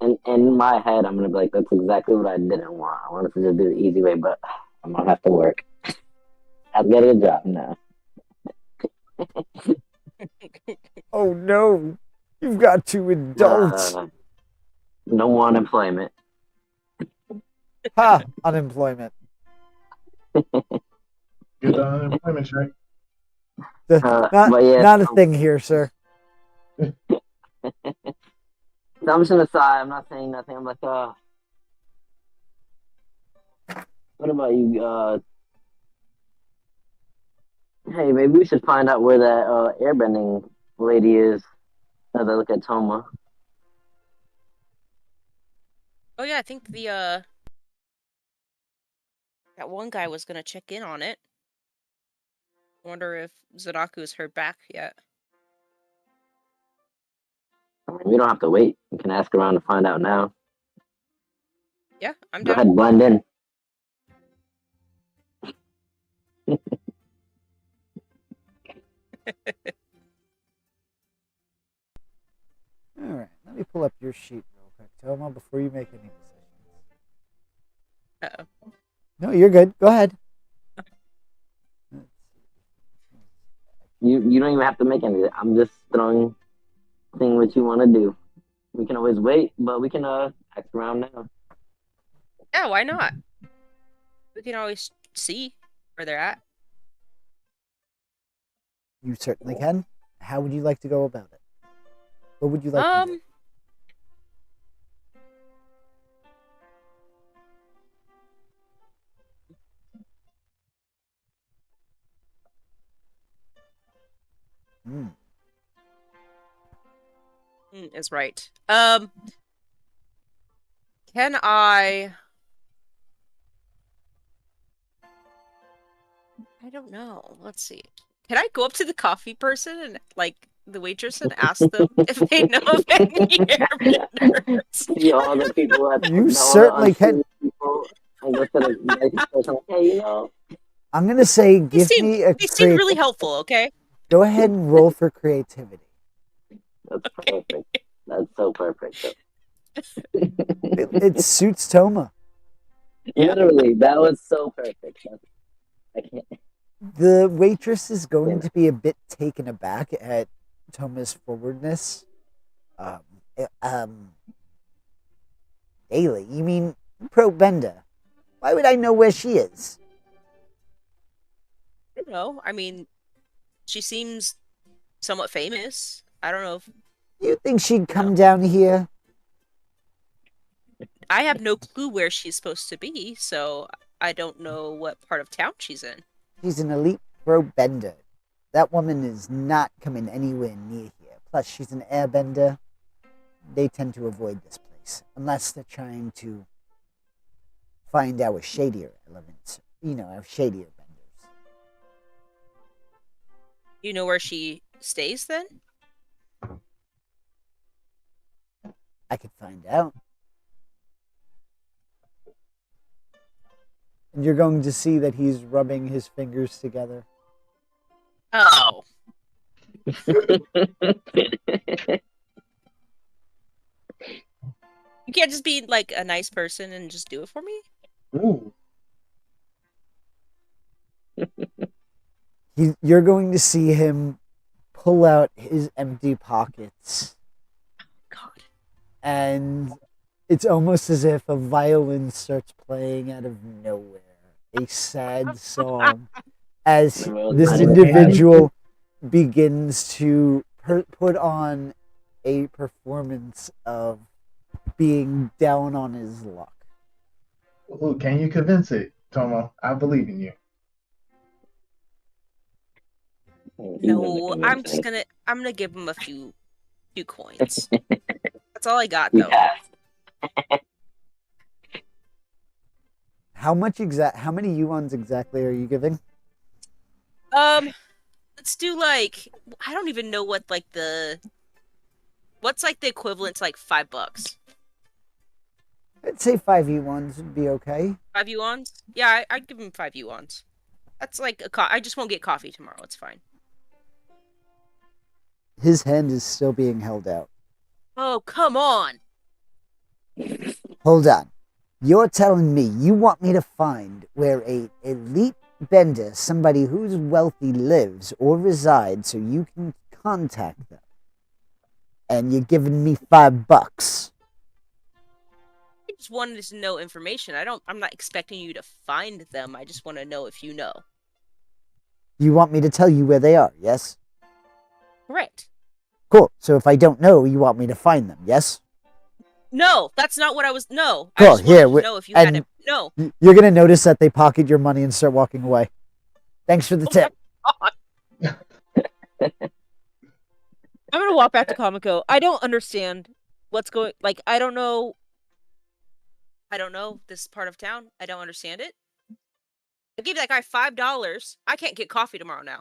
And in my head, I'm gonna be like, that's exactly what I didn't want. I wanted to just do the easy way, but I'm gonna have to work. I'll get a job now. Oh no, you've got to indulge. No unemployment. Ha, unemployment. Get the unemployment check. Not a thing here, sir. Assumption aside, I'm not saying nothing. I'm like, what about you? Hey, maybe we should find out where that airbending lady is as I look at Toma. Oh yeah, I think the that one guy was gonna check in on it. Wonder if Zanaku's heard back yet. I mean, we don't have to wait. We can ask around to find out now. Yeah, I'm Go down. ahead, blend in. Alright, let me pull up your sheet real quick, Toma, before you make any decisions. Uh-oh. No, you're good. Go ahead. You don't even have to make anything. I'm just seeing what you want to do. We can always wait, but we can ask around now. Yeah, why not? We can always see where they're at. You certainly can. How would you like to go about it? What would you like to do? Is right. Can I don't know. Let's see. Can I go up to the coffee person and the waitress and ask them if they know of any airbenders? See all the people at You certainly can. People, and go to the nice person. Hey, I'm gonna say, They seem really helpful. Okay. Go ahead and roll for creativity. That's perfect. That's so perfect. It suits Toma. Literally, that was so perfect. I can't. The waitress is going to be a bit taken aback at Toma's forwardness. Daily? You mean Pro Benda? Why would I know where she is? I don't know. I mean, she seems somewhat famous. I don't know if... You think she'd come down here? I have no clue where she's supposed to be, so I don't know what part of town she's in. She's an elite pro bender. That woman is not coming anywhere near here. Plus, she's an airbender. They tend to avoid this place. place, unless they're trying to find our shadier elements, our shadier vendors. You know where she stays then? I could find out. And you're going to see that he's rubbing his fingers together. Oh. You can't just be like a nice person and just do it for me? Ooh. You're going to see him pull out his empty pockets. God. And it's almost as if a violin starts playing out of nowhere. A sad song. As this individual begins to put on a performance of being down on his luck. Ooh, can you convince it, Tomo? I believe in you. No, I'm gonna give him a few coins. That's all I got though. How many yuans exactly are you giving? Let's do like, I don't even know what like what's like the equivalent to like $5. I'd say 5 yuans would be okay. 5 yuans? Yeah, I'd give him 5 yuans. That's like I just won't get coffee tomorrow. It's fine. His hand is still being held out. Oh, come on. Hold on. You're telling me you want me to find where a elite bender, somebody who's wealthy, lives or resides so you can contact them. And you're giving me $5. I just wanted to know information. I'm not expecting you to find them. I just want to know if you know. You want me to tell you where they are, yes? Correct. Cool. So if I don't know, you want me to find them, yes? No, that's not what I was. No. Cool. I just wanted to know if you had it. No. You're going to notice that they pocket your money and start walking away. Thanks for the tip. I'm going to walk back to Comico. I don't understand what's going... Like, I don't know this part of town. I don't understand it. I gave that guy $5. I can't get coffee tomorrow now.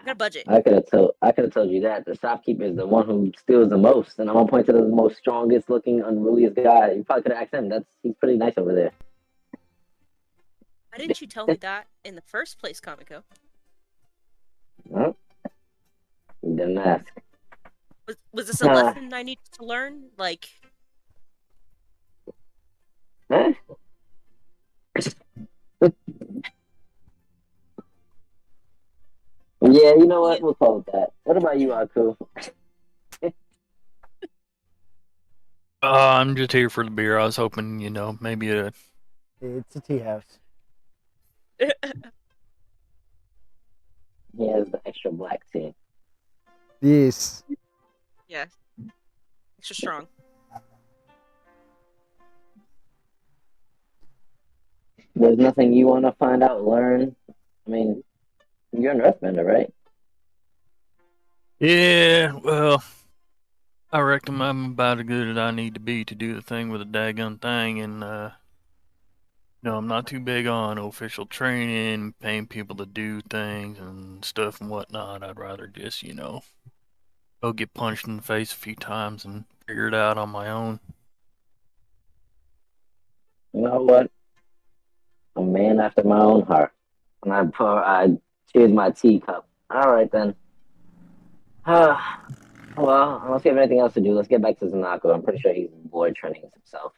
I got a budget. I could have told you that. The shopkeeper is the one who steals the most, and I'm gonna point to the most strongest looking, unruliest guy. You probably could have asked him. He's pretty nice over there. Why didn't you tell me that in the first place, Comico? Well, you didn't ask. Was this a lesson I needed to learn? Like... Huh? Yeah, you know what? We'll call it that. What about you, Aku? I'm just here for the beer. I was hoping, maybe It's a tea house. He has the extra black tea. Yes. Yeah. Extra strong. There's nothing you want to find out, learn? I mean, you're an earthbender, right? Yeah, well, I reckon I'm about as good as I need to be to do the thing with the daggone thing, and, I'm not too big on official training, paying people to do things and stuff and whatnot. I'd rather just, go get punched in the face a few times and figure it out on my own. You know what? A man after my own heart. And I cheers my teacup. All right, then. Well, unless you have anything else to do, let's get back to Zanako. I'm pretty sure he's bored training himself.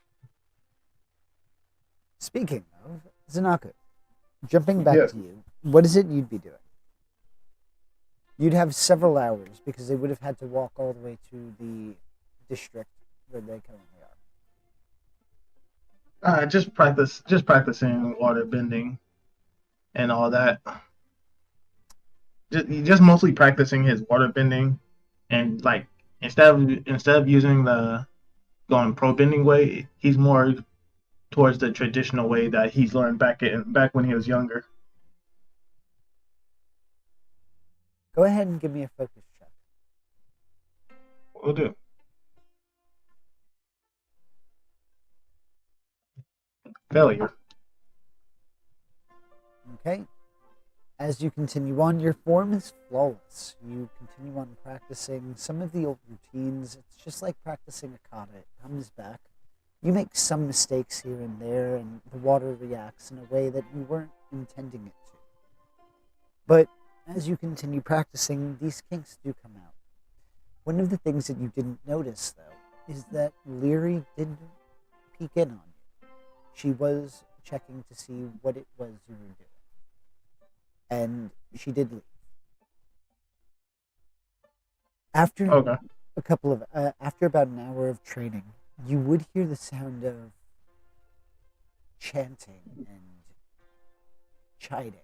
Speaking of, Zanako, jumping back to you, what is it you'd be doing? You'd have several hours because they would have had to walk all the way to the district where they currently are. Just practicing water bending and all that. Just mostly practicing his water bending, and like instead of using the going pro bending way, he's more towards the traditional way that he's learned back when he was younger. Go ahead and give me a focus check. Will do. Failure. Okay. As you continue on, your form is flawless. You continue on practicing some of the old routines. It's just like practicing a kata. It comes back. You make some mistakes here and there, and the water reacts in a way that you weren't intending it to. But as you continue practicing, these kinks do come out. One of the things that you didn't notice, though, is that Leary did peek in on you. She was checking to see what it was you were doing. And she did leave. After Okay. after about an hour of training, you would hear the sound of chanting and chiding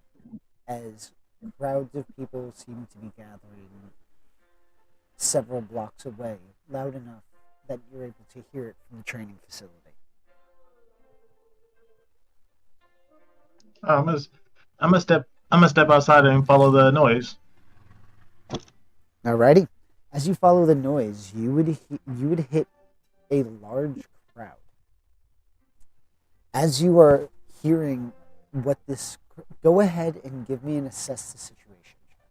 as crowds of people seem to be gathering several blocks away, loud enough that you're able to hear it from the training facility. I'm gonna step outside and follow the noise. Alrighty. As you follow the noise, you would hit a large crowd. As you are hearing what this, go ahead and give me an assess the situation check.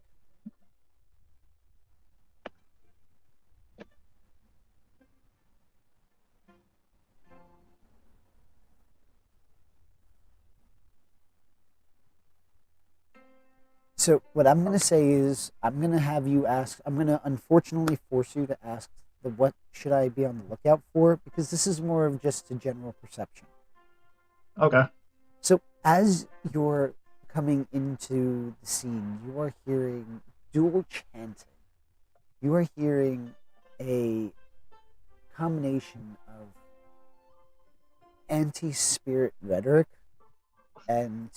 So what I'm going to say is I'm going to have you ask, I'm going to unfortunately force you to ask the what should I be on the lookout for, because this is more of just a general perception. Okay. So as you're coming into the scene, you are hearing dual chanting. You are hearing a combination of anti-spirit rhetoric and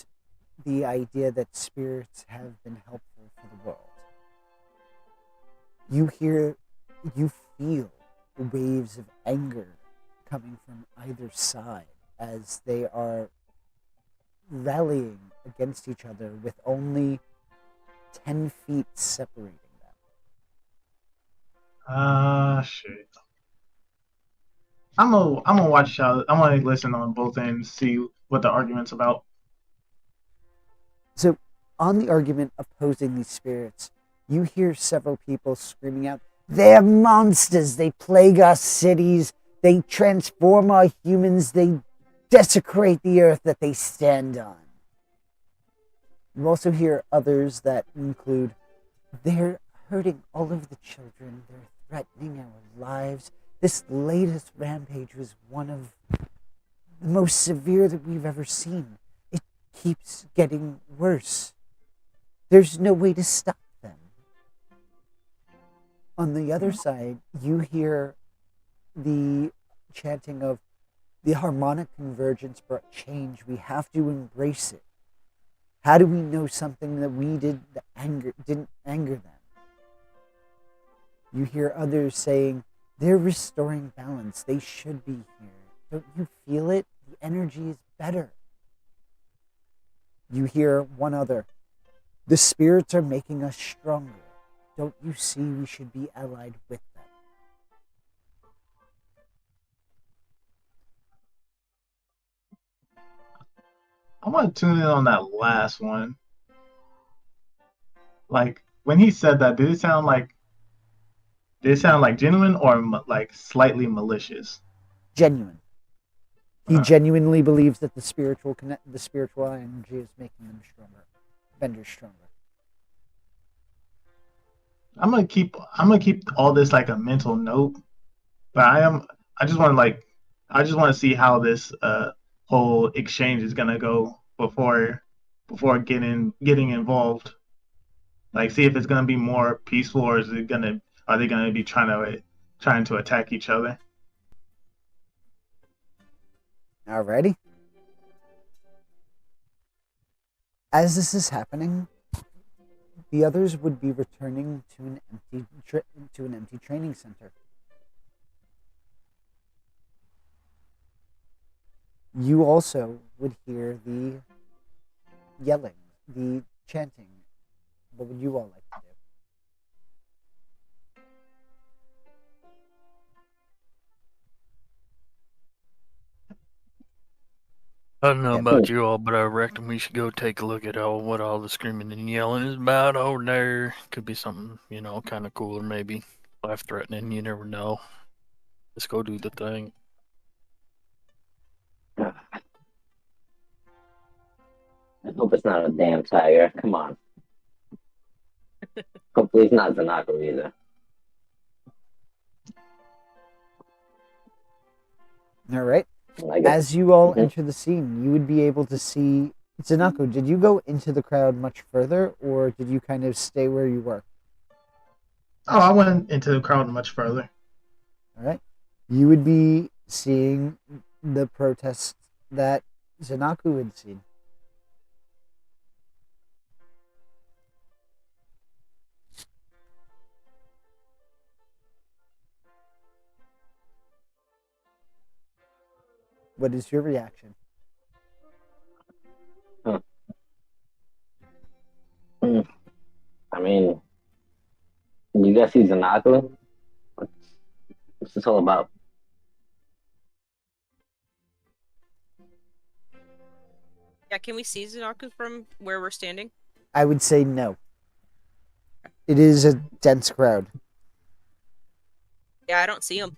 the idea that spirits have been helpful for the world. You feel waves of anger coming from either side as they are rallying against each other with only 10 feet separating them. Shit. I'm gonna watch out. I'm gonna listen on both ends, see what the argument's about. So, on the argument opposing these spirits, you hear several people screaming out, "They're monsters! They plague our cities! They transform our humans! They desecrate the earth that they stand on!" You also hear others that include, "They're hurting all of the children. They're threatening our lives. This latest rampage was one of the most severe that we've ever seen. It keeps getting worse. There's no way to stop them." On the other side, you hear the chanting of, "The harmonic convergence brought change. We have to embrace it. How do we know something that we did that didn't anger them?" You hear others saying, "They're restoring balance. They should be here. Don't you feel it? The energy is better." You hear one other, "The spirits are making us stronger. Don't you see we should be allied with them?" I want to tune in on that last one. Like when he said that, did it sound like genuine or like slightly malicious? Genuine. He genuinely believes that the spiritual energy is making them stronger, Benders stronger. I'm gonna keep all this like a mental note, but I just want to see how this whole exchange is gonna go before getting involved. Like, see if it's gonna be more peaceful, or are they gonna be trying to attack each other? Alrighty. As this is happening, the others would be returning to an empty training center. You also would hear the yelling, the chanting. What would you all like to do? I don't know Yeah. about you all, but I reckon we should go take a look at what all the screaming and yelling is about over there. Could be something, kind of cooler, maybe life-threatening. You never know. Let's go do the thing. I hope it's not a damn tiger. Come on. Hopefully it's not Zanako either. All right. I guess. As you all Mhm. enter the scene, you would be able to see Zanako. Did you go into the crowd much further, or did you kind of stay where you were? Oh, I went into the crowd much further. All right. You would be seeing the protests that Zanaku had seen. What is your reaction? I mean, you guys see Zanako? What's this all about? Yeah, can we see Zanaku from where we're standing? I would say no. It is a dense crowd. Yeah, I don't see him.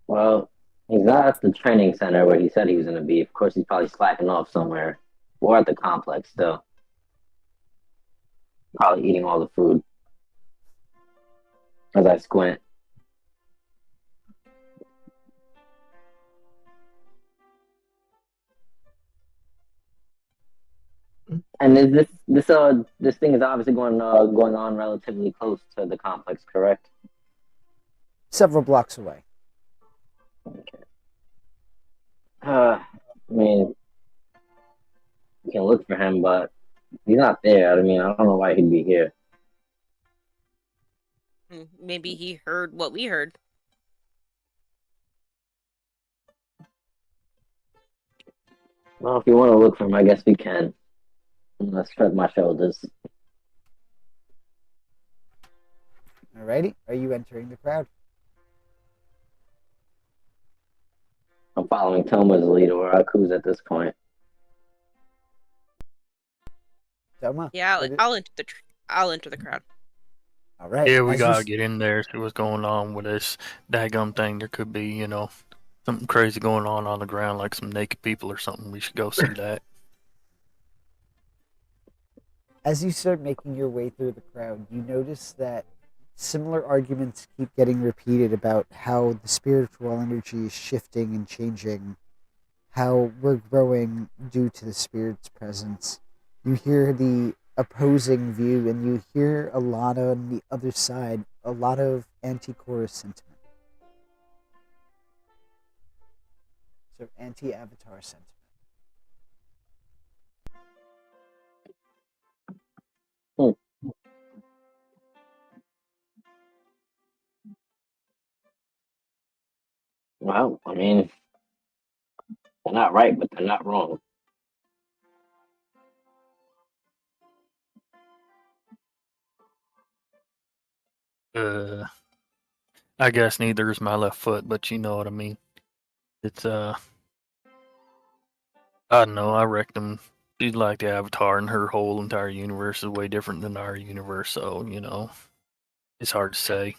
Well, he's not at the training center where he said he was going to be. Of course, he's probably slacking off somewhere. Or at the complex still. Probably eating all the food. As I squint. And is this thing is obviously going on relatively close to the complex, correct? Several blocks away. I mean, you can look for him, but he's not there. I mean, I don't know why he'd be here. Maybe he heard what we heard. Well, if you want to look for him, I guess we can. Let's shrug my shoulders. Alrighty. Are you entering the crowd? I'm following Toma's lead or Aku's at this point. Toma? Yeah, What is- I'll enter the crowd. All right. Yeah, we As you gotta s- get in there, see what's going on with this daggum thing. There could be, something crazy going on the ground, like some naked people or something. We should go see that. As you start making your way through the crowd, you notice that similar arguments keep getting repeated about how the spiritual energy is shifting and changing, how we're growing due to the spirit's presence. You hear the opposing view, and you hear a lot on the other side, a lot of anti-chorus sentiment. So anti-avatar sentiment. Hmm. Well, I mean, they're not right, but they're not wrong. I guess neither is my left foot, but you know what I mean. It's I don't know. I reckon she's like the Avatar, and her whole entire universe is way different than our universe. So it's hard to say.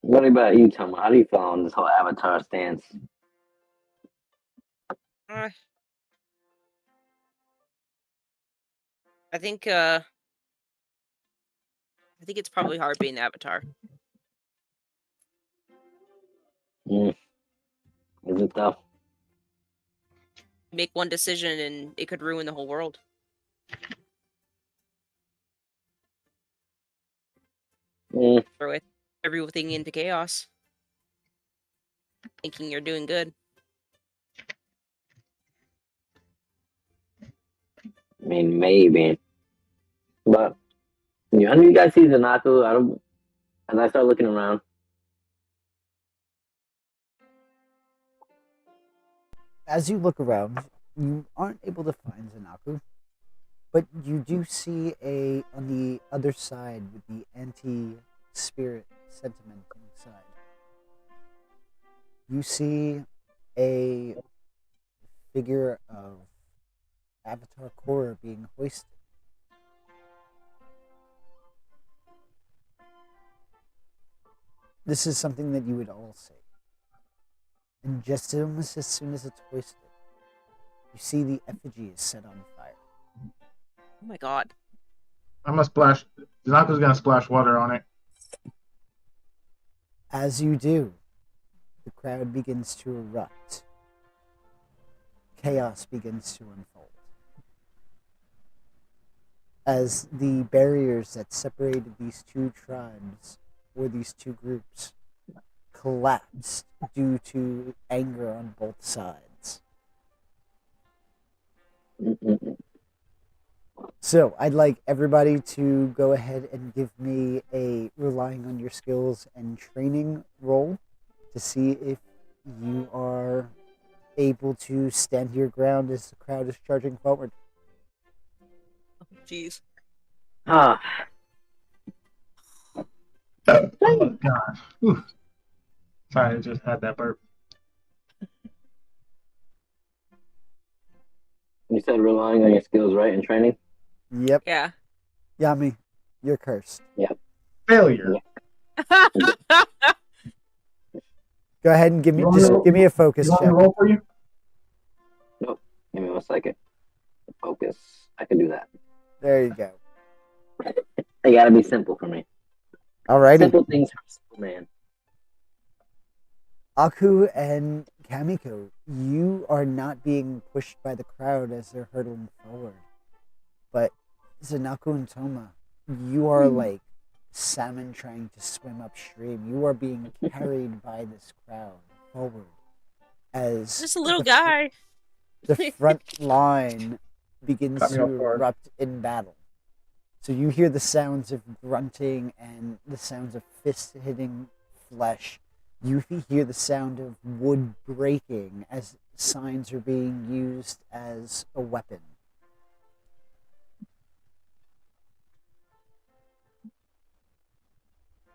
What about you, Toma? How do you feel on this whole Avatar stance? Uh, I think I think it's probably hard being the Avatar. Is it though? Make one decision and it could ruin the whole world. Throw everything into chaos. Thinking you're doing good. I mean, maybe. But how do you guys see Zanako? As I start looking around. As you look around, you aren't able to find Zanaku, But you do see on the other side with the anti-spirit sentiment inside. You see a figure of Avatar Korra being hoisted. This is something that you would all see. And just almost as soon as it's hoisted, you see the effigy is set on fire. Oh my god. I'm gonna splash. Zanako's gonna splash water on it. As you do, the crowd begins to erupt. Chaos begins to unfold. As the barriers that separated these two tribes, or these two groups, collapsed due to anger on both sides. So, I'd like everybody to go ahead and give me a relying on your skills and training roll to see if you are able to stand your ground as the crowd is charging forward. Jeez. Ah, Oh gosh. Whew. Sorry, I just had that burp. you said relying on your skills, right, and training? Yep. Yeah. Yami, you're cursed. Failure. Go ahead and give me You want me to- give me a focus You want me check. to roll for you? Nope. Give me 1 second. Focus. I can do that. There you go. They gotta be simple for me. Alrighty. Simple things for a simple man. Aku and Kamiko, you are not being pushed by the crowd as they're hurtling forward. But Zanaku and Toma, you are like salmon trying to swim upstream. You are being carried by this crowd forward as Just a little the guy. the front line begins Caught me to off guard. erupt in battle. So you hear the sounds of grunting and the sounds of fists hitting flesh. You hear the sound of wood breaking as signs are being used as a weapon.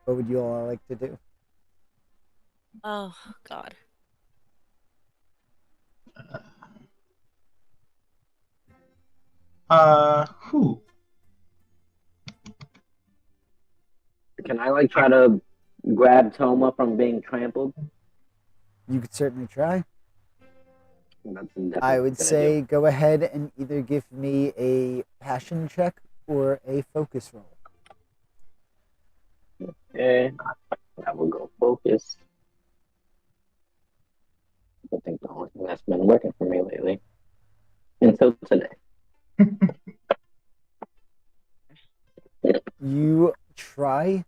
What would you all like to do? Oh god. Who? Can I like try to grab Toma from being trampled? You could certainly try. That's definitely I a would good say idea. go ahead and either give me a passion check or a focus roll. Okay. I will go focus. I think the only thing that's been working for me lately. Until today. You try,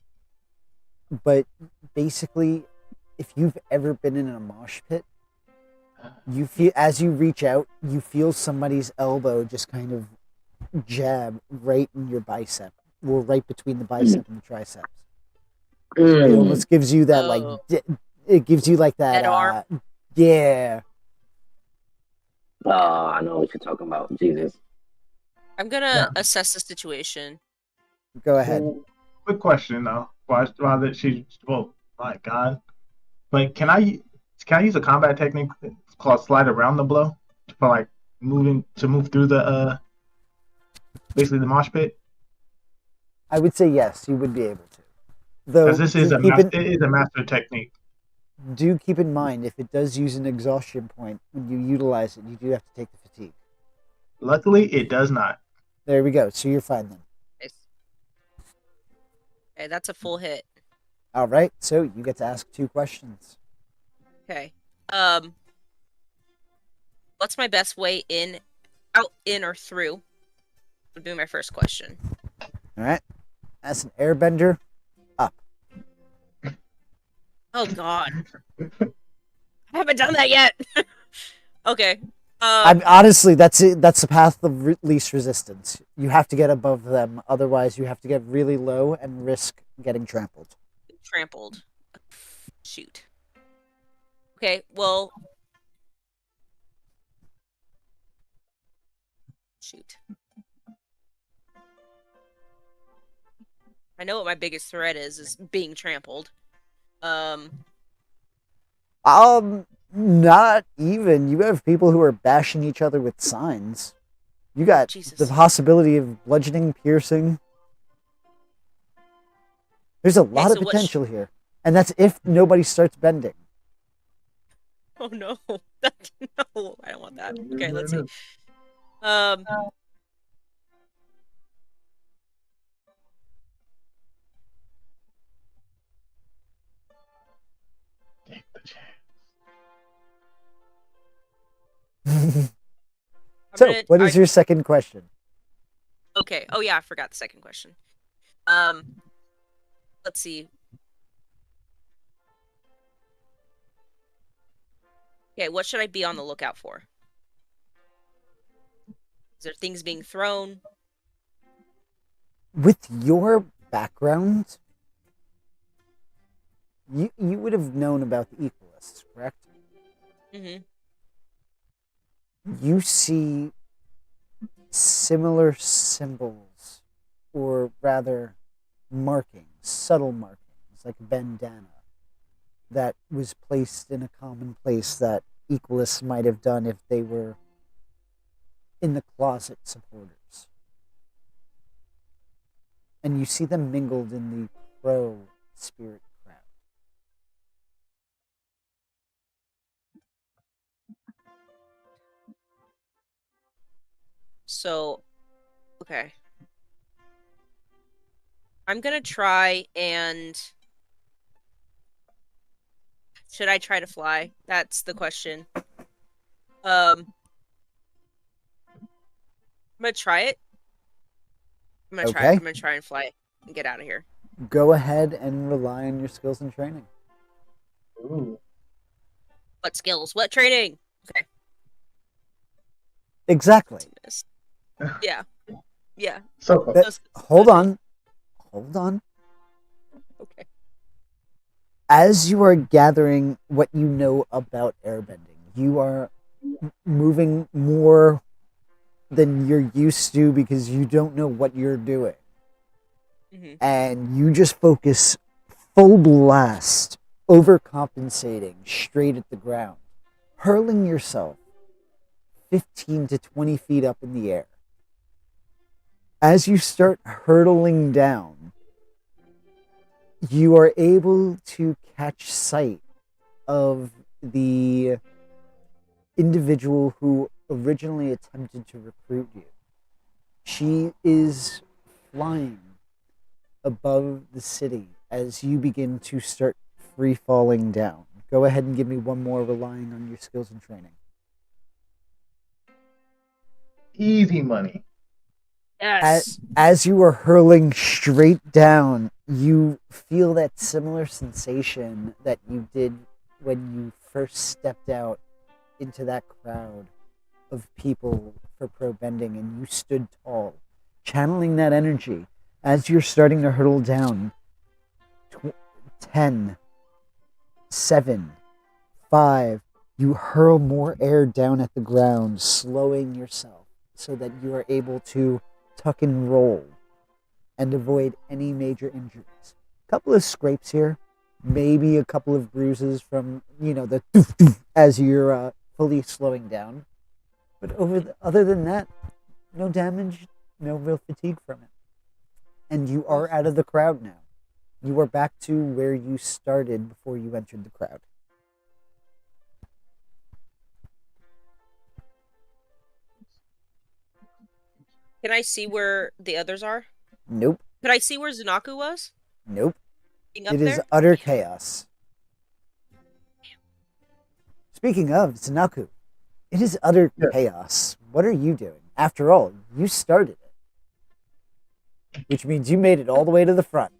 but basically, if you've ever been in a mosh pit, you feel as you reach out, you feel somebody's elbow just kind of jab right in your bicep, or right between the bicep and the triceps. It almost gives you that like, Oh. it gives you like that. Dead arm? Yeah. Oh, I know what you're talking about. Jesus. I'm gonna assess the situation. Go ahead. Quick question though. While that she, well, my God, but can I use a combat technique called slide around the blow for like move through the basically the mosh pit? I would say yes, you would be able to. Though Because this is it is a master technique. do keep in mind, if it does use an exhaustion point, when you utilize it, you do have to take the fatigue. Luckily, it does not. There we go. So you're fine then. Nice. Okay, that's a full hit. All right. So you get to ask 2 questions. Okay. What's my best way in, out, in, or through? Would be my first question. All right. As an airbender, up. Oh god. I haven't done that yet. Okay. I'm honestly, that's it. That's the path of least resistance. You have to get above them, otherwise you have to get really low and risk getting trampled. Trampled. Shoot. Okay, well. Shoot. I know what my biggest threat is being trampled. Not even. You have people who are bashing each other with signs. You got the Jesus. possibility of bludgeoning, piercing. There's a lot of so what potential here. And that's if nobody starts bending. Oh no. No, I don't want that. Okay, let's see. Um Take the chance. So, what is your second question? Okay. Oh yeah, I forgot the second question. Let's see. Okay, what should I be on the lookout for? Is there things being thrown? With your background, you would have known about the Equalists, correct? Mm-hmm. You see similar symbols, or rather markings, subtle markings, like a bandana, that was placed in a common place that Equalists might have done if they were in the closet supporters. And you see them mingled in the pro spirit crowd. So, okay. I'm gonna try and... Should I try to fly? That's the question. I'm gonna try it. I'm gonna try it. Okay. I'm gonna try and fly it and get out of here. Go ahead and rely on your skills and training. Ooh. What skills? What training? Okay. Exactly. Yeah. Yeah. So close. That- hold on. Hold on. Okay. As you are gathering what you know about airbending, you are moving more than you're used to because you don't know what you're doing. Mm-hmm. And you just focus full blast, overcompensating straight at the ground, hurling yourself 15 to 20 feet up in the air. As you start hurtling down, you are able to catch sight of the individual who originally attempted to recruit you. She is flying above the city as you begin to start free falling down. Go ahead and give me one more relying on your skills and training. Easy money. Yes. As you are hurling straight down, you feel that similar sensation that you did when you first stepped out into that crowd of people for pro bending and you stood tall, channeling that energy as you're starting to hurtle down. 10, 7, 5, you hurl more air down at the ground, slowing yourself so that you are able to tuck and roll and avoid any major injuries. A couple of scrapes here, maybe a couple of bruises from, the doof doof as you're fully slowing down. But other than that, no damage, no real fatigue from it. And you are out of the crowd now. You are back to where you started before you entered the crowd. Can I see where the others are? Nope. Could I see where Zunaku was? Nope. Being up It is there? utter chaos. Speaking of Zanaku, it is utter chaos. What are you doing? After all, you started it. Which means you made it all the way to the front.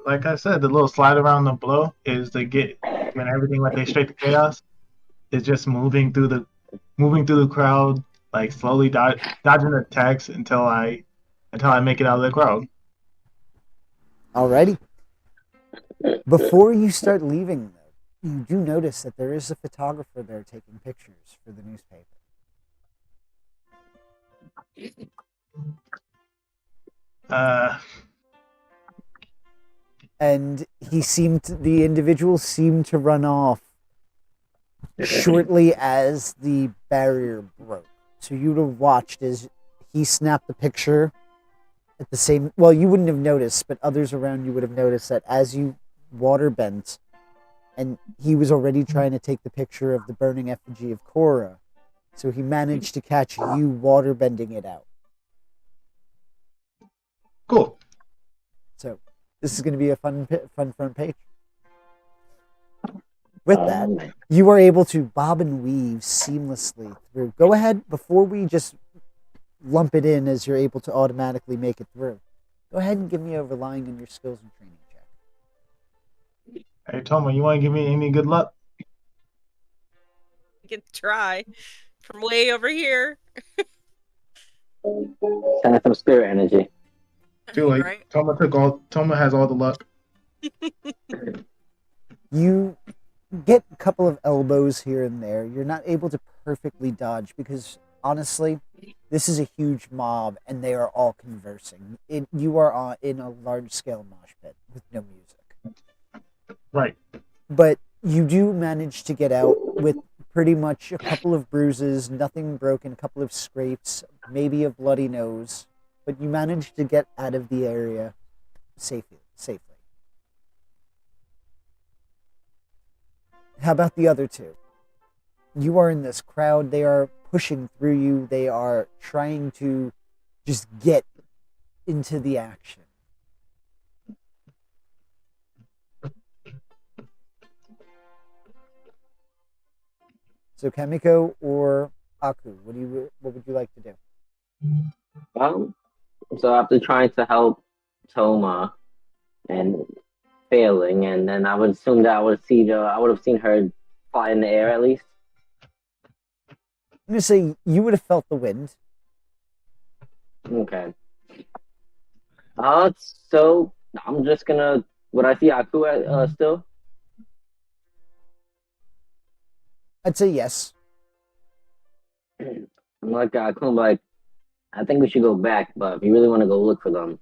Like I said, the little slide around the blow is to get when everything went straight to chaos. It's just moving through the crowd, like slowly dodging attacks until I make it out of the crowd. Alrighty. Before you start leaving, though, you do notice that there is a photographer there taking pictures for the newspaper. Uh, And the individual seemed to run off shortly as the barrier broke. So you'd have watched as he snapped the picture at the same. Well, you wouldn't have noticed, but others around you would have noticed that as you water bent, and he was already trying to take the picture of the burning effigy of Korra. So he managed to catch you water bending it out. cool. So this is going to be a fun front page. With that, you are able to bob and weave seamlessly through. Go ahead, before we just lump it in as you're able to automatically make it through. Go ahead and give me a relying on your skills and training check. Hey, Toma, you want to give me any good luck? You can try from way over here. Send us some spirit energy. Too late. Right? Toma has all the luck. You get a couple of elbows here and there. You're not able to perfectly dodge because, honestly, this is a huge mob and they are all conversing. You are in a large-scale mosh pit with no music. Right. But you do manage to get out with pretty much a couple of bruises, nothing broken, a couple of scrapes, maybe a bloody nose. But you manage to get out of the area safely. How about the other two? You are in this crowd. They are pushing through you. They are trying to just get into the action. So Kamiko or Aku, what would you like to do? So after trying to help Toma and failing, and then I would assume that I would have seen her fly in the air at least. I'm gonna say you would have felt the wind. Okay. So I'm just gonna. Would I see Aku still? I'd say yes. I'm like Aku, like I think we should go back, but if you really want to go look for them.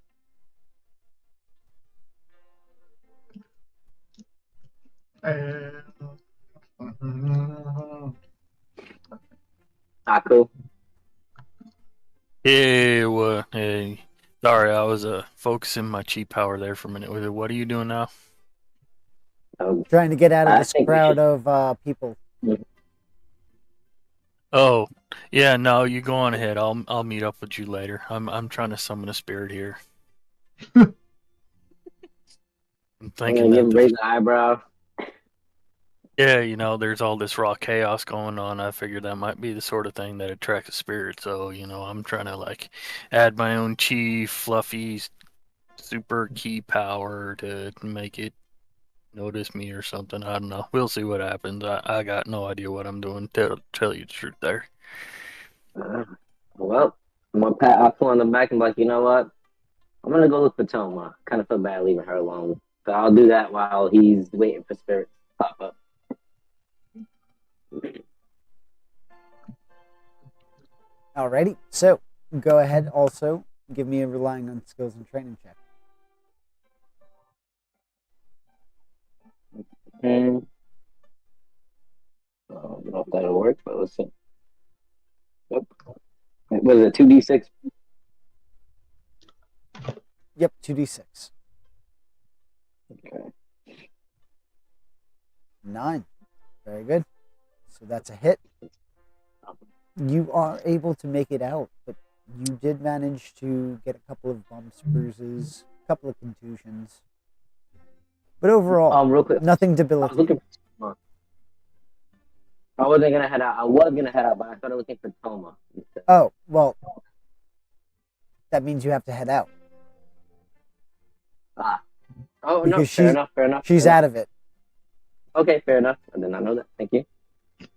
Aku. Hey, sorry, I was focusing my chi power there for a minute. What are you doing now? Trying to get out of I this think we crowd should- of people. Oh, yeah, no, you go on ahead. I'll meet up with you later. I'm trying to summon a spirit here. I'm I'm thinking gonna that raise an eyebrow. yeah, there's all this raw chaos going on. I figured that might be the sort of thing that attracts a spirit. So, I'm trying to like add my own chi, fluffy, super key power to make it notice me or something. I don't know. We'll see what happens. I got no idea what I'm doing. Tell you the truth there. Well, I'm gonna pat Aku on the back and be like, you know what? I'm gonna go look for Toma. Kind of feel bad leaving her alone, so I'll do that while he's waiting for spirits to pop up. Alrighty, so go ahead. Also, give me a relying on skills and training check. I don't know if that'll work, but let's see. Yep. Was it 2d6? Yep, 2d6. Okay. 9. Very good. So that's a hit. You are able to make it out, but you did manage to get a couple of bumps, bruises, a couple of contusions. But overall, Real quick, nothing I was debilitating. looking for Toma. I wasn't gonna head out. I was gonna head out, but I started looking for Toma instead. Oh, well, that means you have to head out. Oh no, Because fair enough. She's fair out enough. of it. Okay, fair enough. I did not know that. Thank you. Good,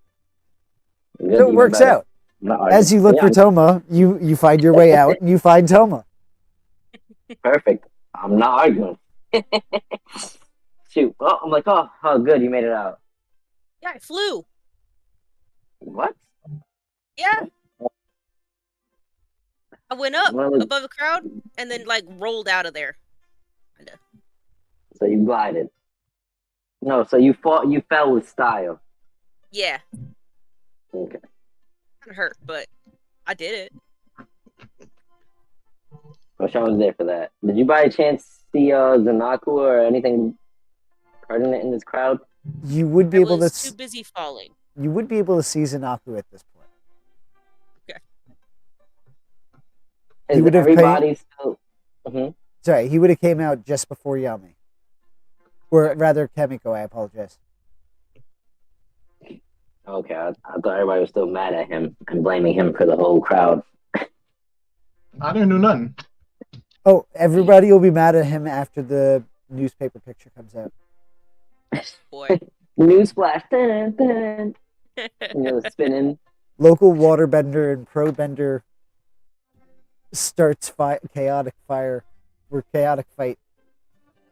So it even works better. out. I'm not As you arguing. look for Toma, you find your way out and you find Toma. Perfect. I'm not arguing. Shoot. Oh, I'm like, oh, good, you made it out. Yeah, I flew. What? Yeah. I went up Well, above the crowd and then like rolled out of there. Kinda. so you glided. No, so you fell with style. Yeah, Okay. kind of hurt, but I did it. Well, Sean was there for that. Did you by chance see Zanaku or anything pertinent in this crowd? You would be I able to. was too busy falling. You would be able to see Zanaku at this point. He Is would have everybody still? Mhm. Sorry, he would have came out just before Yami, or rather Kamiko. I apologize. Okay, I thought everybody was still mad at him and blaming him for the whole crowd. I didn't do nothing. Oh, everybody will be mad at him after the newspaper picture comes out. Boy. Newsflash! Dun, dun. Spinning. Local waterbender and pro bender starts chaotic fire or chaotic fight.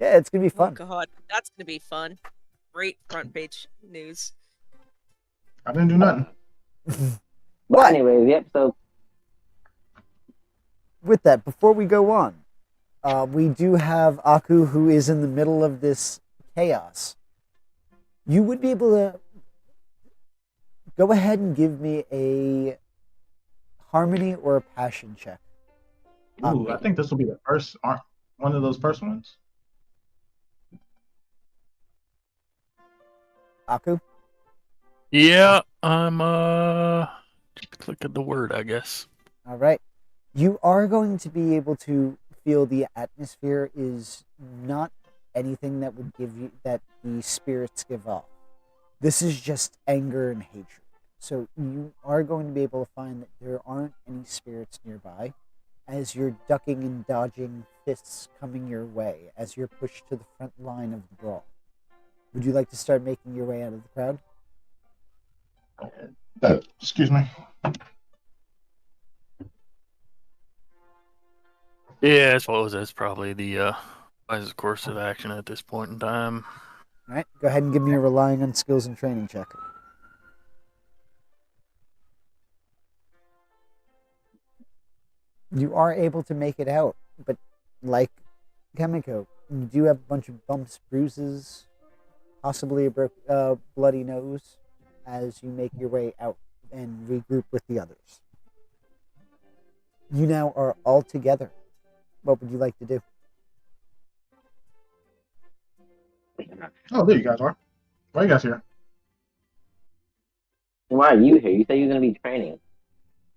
Yeah, it's gonna be Oh fun. God, that's gonna be fun. Great front page news. I didn't do nothing. But What? anyways, yep. So With that, before we go on, we do have Aku, who is in the middle of this chaos. You would be able to go ahead and give me a harmony or a passion check. Ooh, I think this will be the first, one of those first ones. Aku? Yeah, I'm click at the word, I guess. All right. You are going to be able to feel the atmosphere is not anything that would give you that the spirits give off. This is just anger and hatred. So you are going to be able to find that there aren't any spirits nearby as you're ducking and dodging fists coming your way as you're pushed to the front line of the brawl. Would you like to start making your way out of the crowd? Excuse me. Yeah, I suppose that's probably the wisest course of action at this point in time. All right, go ahead and give me a relying on skills and training check. You are able to make it out, but like Kamiko, you do have a bunch of bumps, bruises, possibly a bloody nose as you make your way out and regroup with the others. You now are all together. What would you like to do? Oh, there you guys are. Why are you guys here? why are you here? You said you were gonna be training.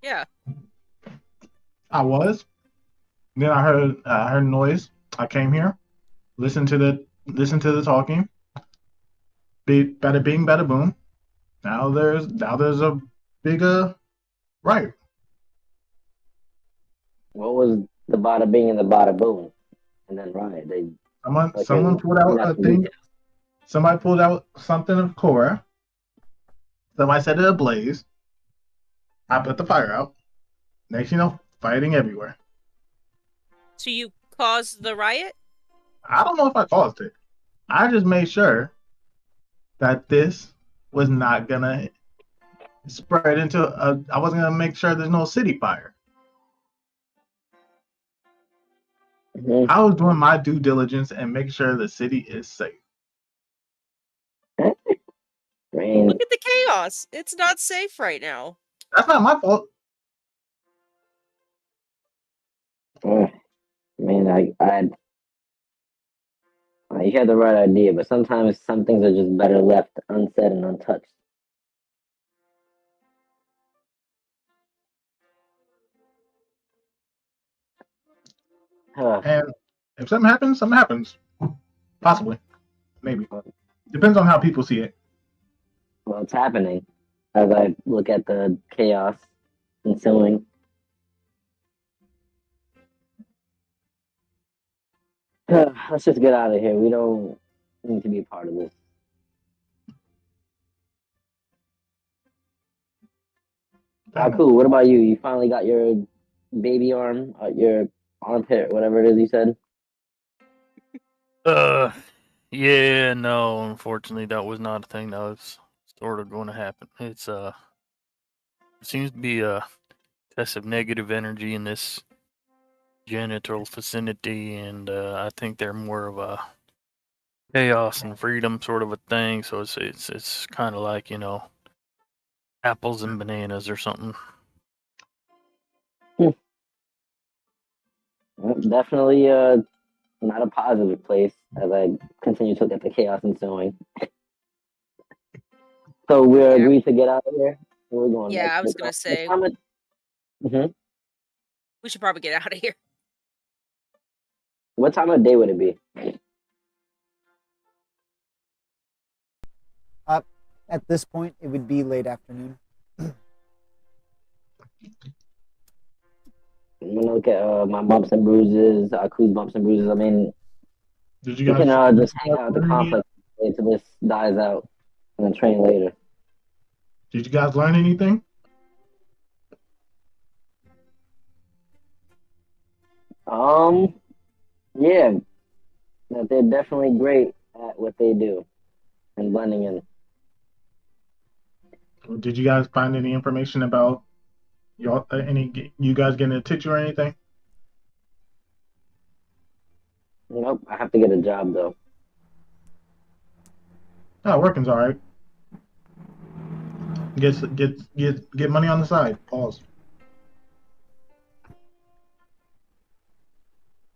Yeah. I was. Then I heard noise. I came here, listened to the talking. Bada bing, bada boom. Now there's a big riot. What was the bada bing and the bada boom? And then riot. Someone pulled out a thing. Somebody pulled out something of Korra. Somebody set it ablaze. I put the fire out. Next, you know, fighting everywhere. So you caused the riot? I don't know if I caused it. I just made sure that this was not gonna spread into I wasn't gonna make sure there's no city fire. Mm-hmm. I was doing my due diligence and making sure the city is safe. Look at the chaos. It's not safe right now. That's not my fault. You had the right idea, but sometimes some things are just better left unsaid and untouched. And if something happens, something happens. Possibly. Maybe. Depends on how people see it. Well, it's happening as I look at the chaos ensuing. Let's just get out of here. We don't need to be a part of this. Cool. What about you? You finally got your baby arm, your armpit, whatever it is you said? Yeah, no, unfortunately that was not a thing that was sort of going to happen. It seems to be a test of negative energy in this genital vicinity, and I think they're more of a chaos and freedom sort of a thing. So it's kind of like, you know, apples and bananas or something. Definitely not a positive place as I continue to look at the chaos ensuing. So we're Yeah. agreed to get out of here. We're going Yeah, back I to was the gonna say we should probably get out of here. What time of day would it be? At this point, it would be late afternoon. I'm gonna look at my bumps and bruises, Aku's bumps and bruises. I mean, Did we you guys can just hang out at the complex until this dies out and then train later. Did you guys learn anything? Yeah, that they're definitely great at what they do and blending in. Did you guys find any information about you guys getting a teacher or anything? Nope, I have to get a job though. Oh, working's all right. Get money on the side. Pause.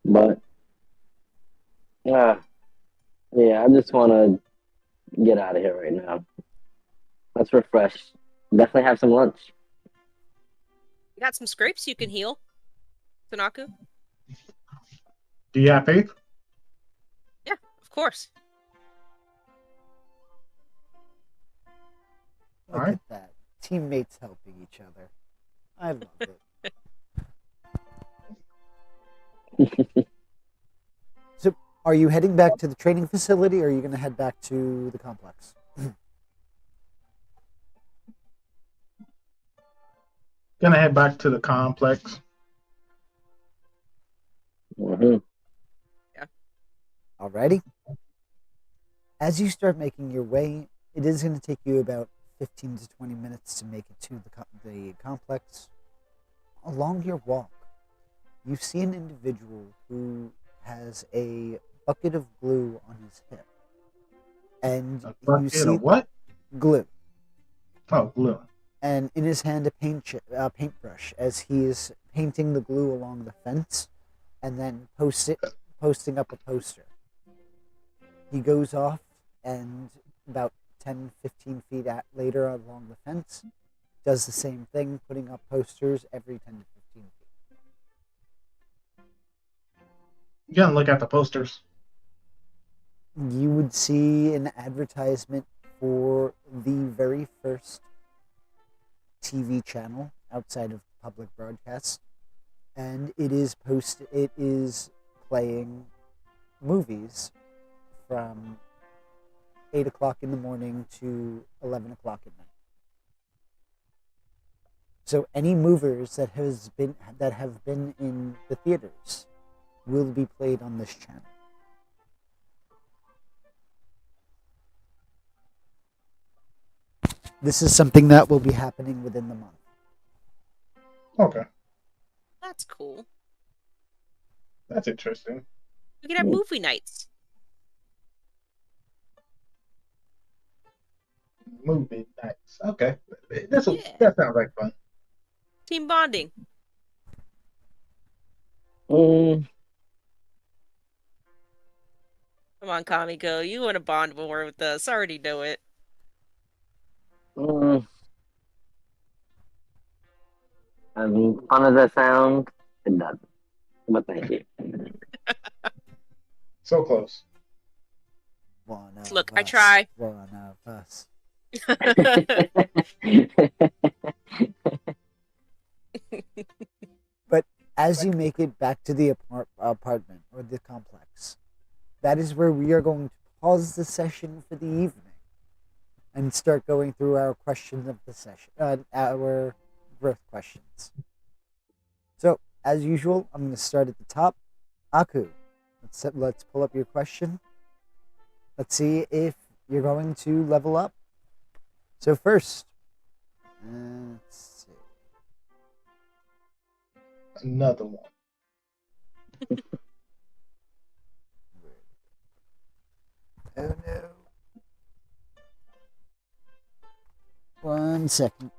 But yeah, I just want to get out of here right now. Let's refresh. Definitely have some lunch. You got some scrapes you can heal, Tanaku? Do you have faith? Yeah, of course. Look Alright. at that. Teammates helping each other. I love it. So, are you heading back to the training facility, or are you going to head back to the complex? Gonna head back to the complex. Mm-hmm. Alrighty. As you start making your way, it is going to take you about 15 to 20 minutes to make it to the complex. Along your walk, you see an individual who has a bucket of glue on his hip. And A you bucket see of what? glue. Oh, glue. And in his hand a paintbrush as he is painting the glue along the fence and then posting up a poster. He goes off and about 10, 15 feet later along the fence does the same thing, putting up posters every 10 to 15 feet. You gotta look at the posters. You would see an advertisement for the very first TV channel outside of public broadcast, and it is playing movies from 8 o'clock in the morning to 11 o'clock at night. So any movers that have been in the theaters will be played on this channel. This is something that will be happening within the month. Okay, That's cool. that's interesting. We can have movie nights. Movie nights. Okay, Yeah. that sounds like fun. Team bonding. Mm, Come on, Kamiko. You want to bond more with us. I already know it. mm. As fun as that sounds, it doesn't. But thank you. So close. One of Look, us, I try. One of us. But as you make it back to the apartment or the complex, that is where we are going to pause the session for the evening and start going through our questions of the session, our growth questions. So, as usual, I'm going to start at the top. Aku, let's pull up your question. Let's see if you're going to level up. So first, let's see. Another one. Oh no. One second.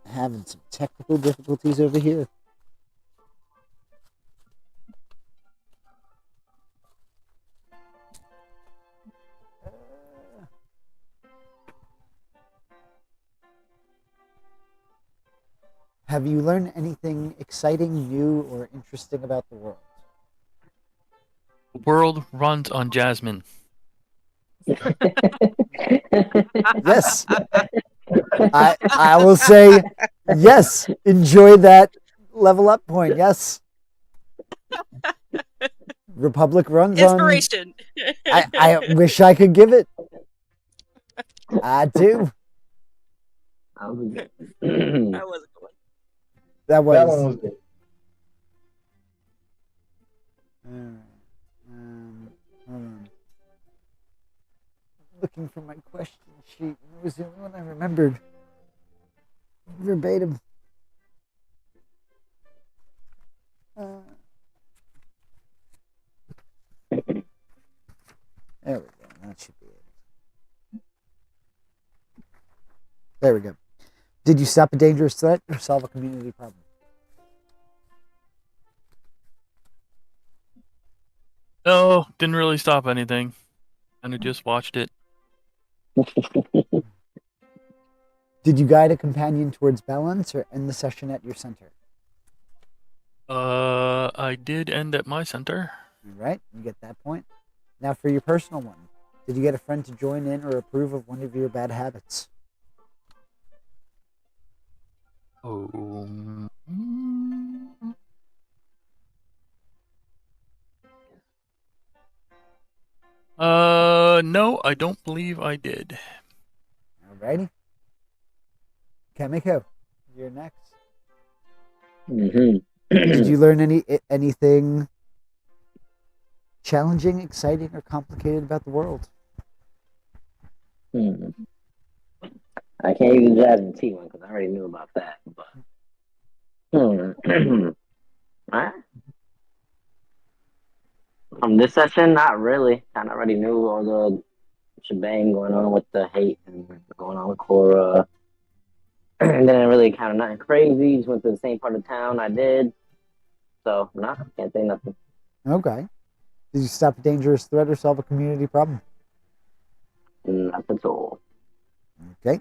Having some technical difficulties over here. Have you learned anything exciting, new, or interesting about the world? The world runs on Jasmine. Yes. I will say yes. Enjoy that level up point. Yes. Republic runs on. Inspiration. I wish I could give it. I do. That was good. That was a good one. That was. That one was good. Hold on. Looking for my question sheet. It was the only one I remembered. Verbatim. There we go. That should be it. There we go. Did you stop a dangerous threat or solve a community problem? No, didn't really stop anything. Kind of just watched it. Did you guide a companion towards balance or end the session at your center? I did end at my center. All right, you get that point. Now for your personal one. Did you get a friend to join in or approve of one of your bad habits? Oh. No, I don't believe I did. Alrighty. Kamiko, you're next. Mm-hmm. Did you learn anything challenging, exciting, or complicated about the world? I can't use the Jasmine Tea one because I already knew about that. But Alright. From this session, not really. Kind of already knew all the shebang going on with the hate and going on with Cora. And then really kind of nothing crazy. Just went to the same part of town I did. So, nah, can't say nothing. Okay. Did you stop a dangerous threat or solve a community problem? Not at all. Okay.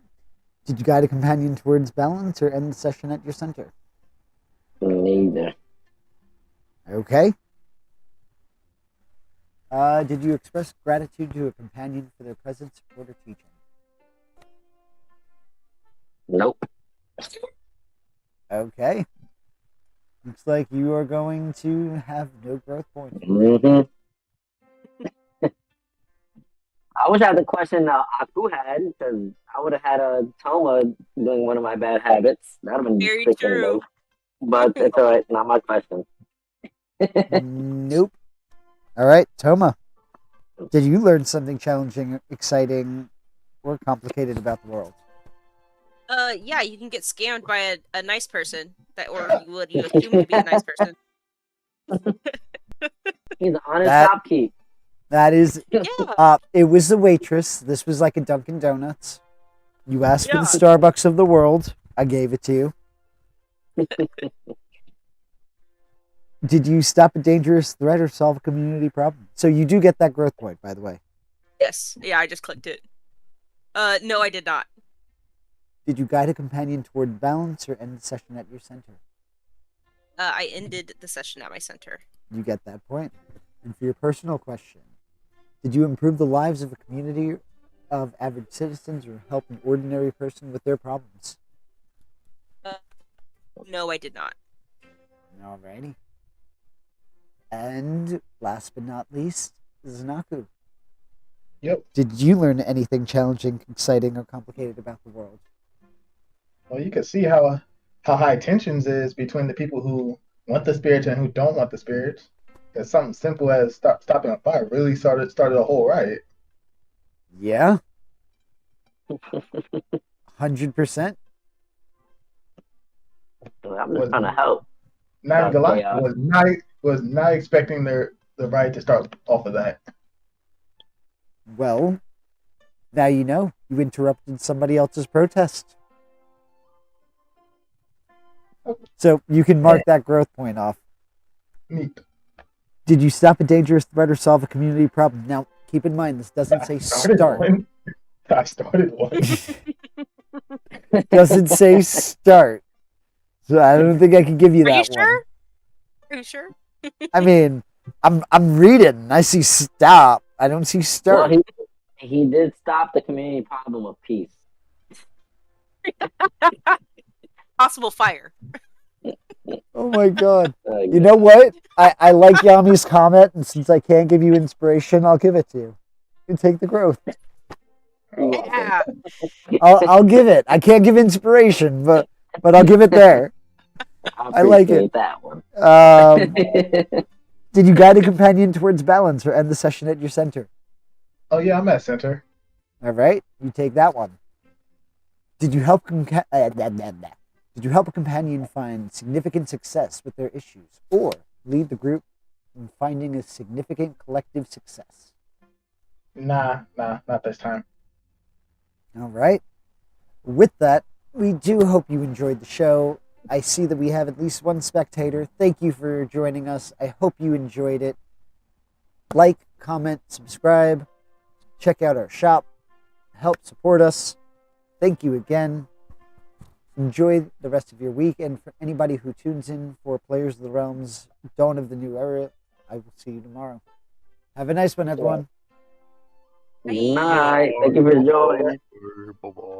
Did you guide a companion towards balance or end the session at your center? Neither. Okay. Did you express gratitude to a companion for their presence, support, or teaching? Nope. Okay. Looks like you are going to have no growth points. Mm-hmm. I wish I had the question Aku had, because I would have had a Toma doing one of my bad habits. That would have been Very freaking true. dope. But it's alright, not my question. Nope. All right, Toma. Did you learn something challenging, exciting, or complicated about the world? Yeah, you can get scammed by a nice person or you assume to be a nice person. He's an honest That- shopkeep. That is, Yeah. it was the waitress. This was like a Dunkin' Donuts. You asked for Yeah. the Starbucks of the world. I gave it to you. Did you stop a dangerous threat or solve a community problem? So you do get that growth point, by the way. Yes. Yeah, I just clicked it. No, I did not. Did you guide a companion toward balance or end the session at your center? I ended the session at my center. You get that point. And for your personal question, did you improve the lives of a community of average citizens or help an ordinary person with their problems? No, I did not. Alrighty. And last but not least, Zanaku. Yep. Did you learn anything challenging, exciting, or complicated about the world? Well, you can see how high tensions is between the people who want the spirits and who don't want the spirits. Because something simple as stopping a fire really started a whole riot. Yeah. 100%. I'm just trying to help. Not Dark gonna lie, chaos. was not expecting the riot to start off of that. Well, now you know. You interrupted somebody else's protest. So you can mark that growth point off. Neat. Did you stop a dangerous threat or solve a community problem? Now, keep in mind, this doesn't say start. I started one. Doesn't say start. So I don't think I can give you Are you that one. sure? Are you sure? I mean, I'm reading. I see stop. I don't see start. Well, he did stop the community problem of peace. Possible fire. Oh my god. Uh, You know what? I like Yami's comment, and since I can't give you inspiration, I'll give it to you. You take the growth. Yeah. I'll give it. I can't give inspiration, but I'll give it there. I like it. appreciate that one. Did you guide a companion towards balance or end the session at your center? Oh yeah, I'm at center. All right, you take that one. Did you help Did you help a companion find significant success with their issues, or lead the group in finding a significant collective success? Nah, not this time. All right. With that, we do hope you enjoyed the show. I see that we have at least one spectator. Thank you for joining us. I hope you enjoyed it. Like, comment, subscribe. Check out our shop. Help support us. Thank you again. Enjoy the rest of your week. And for anybody who tunes in for Players of the Realms Dawn of the New Era, I will see you tomorrow. Have a nice one, everyone. Night. Thank you for joining. Bye-bye.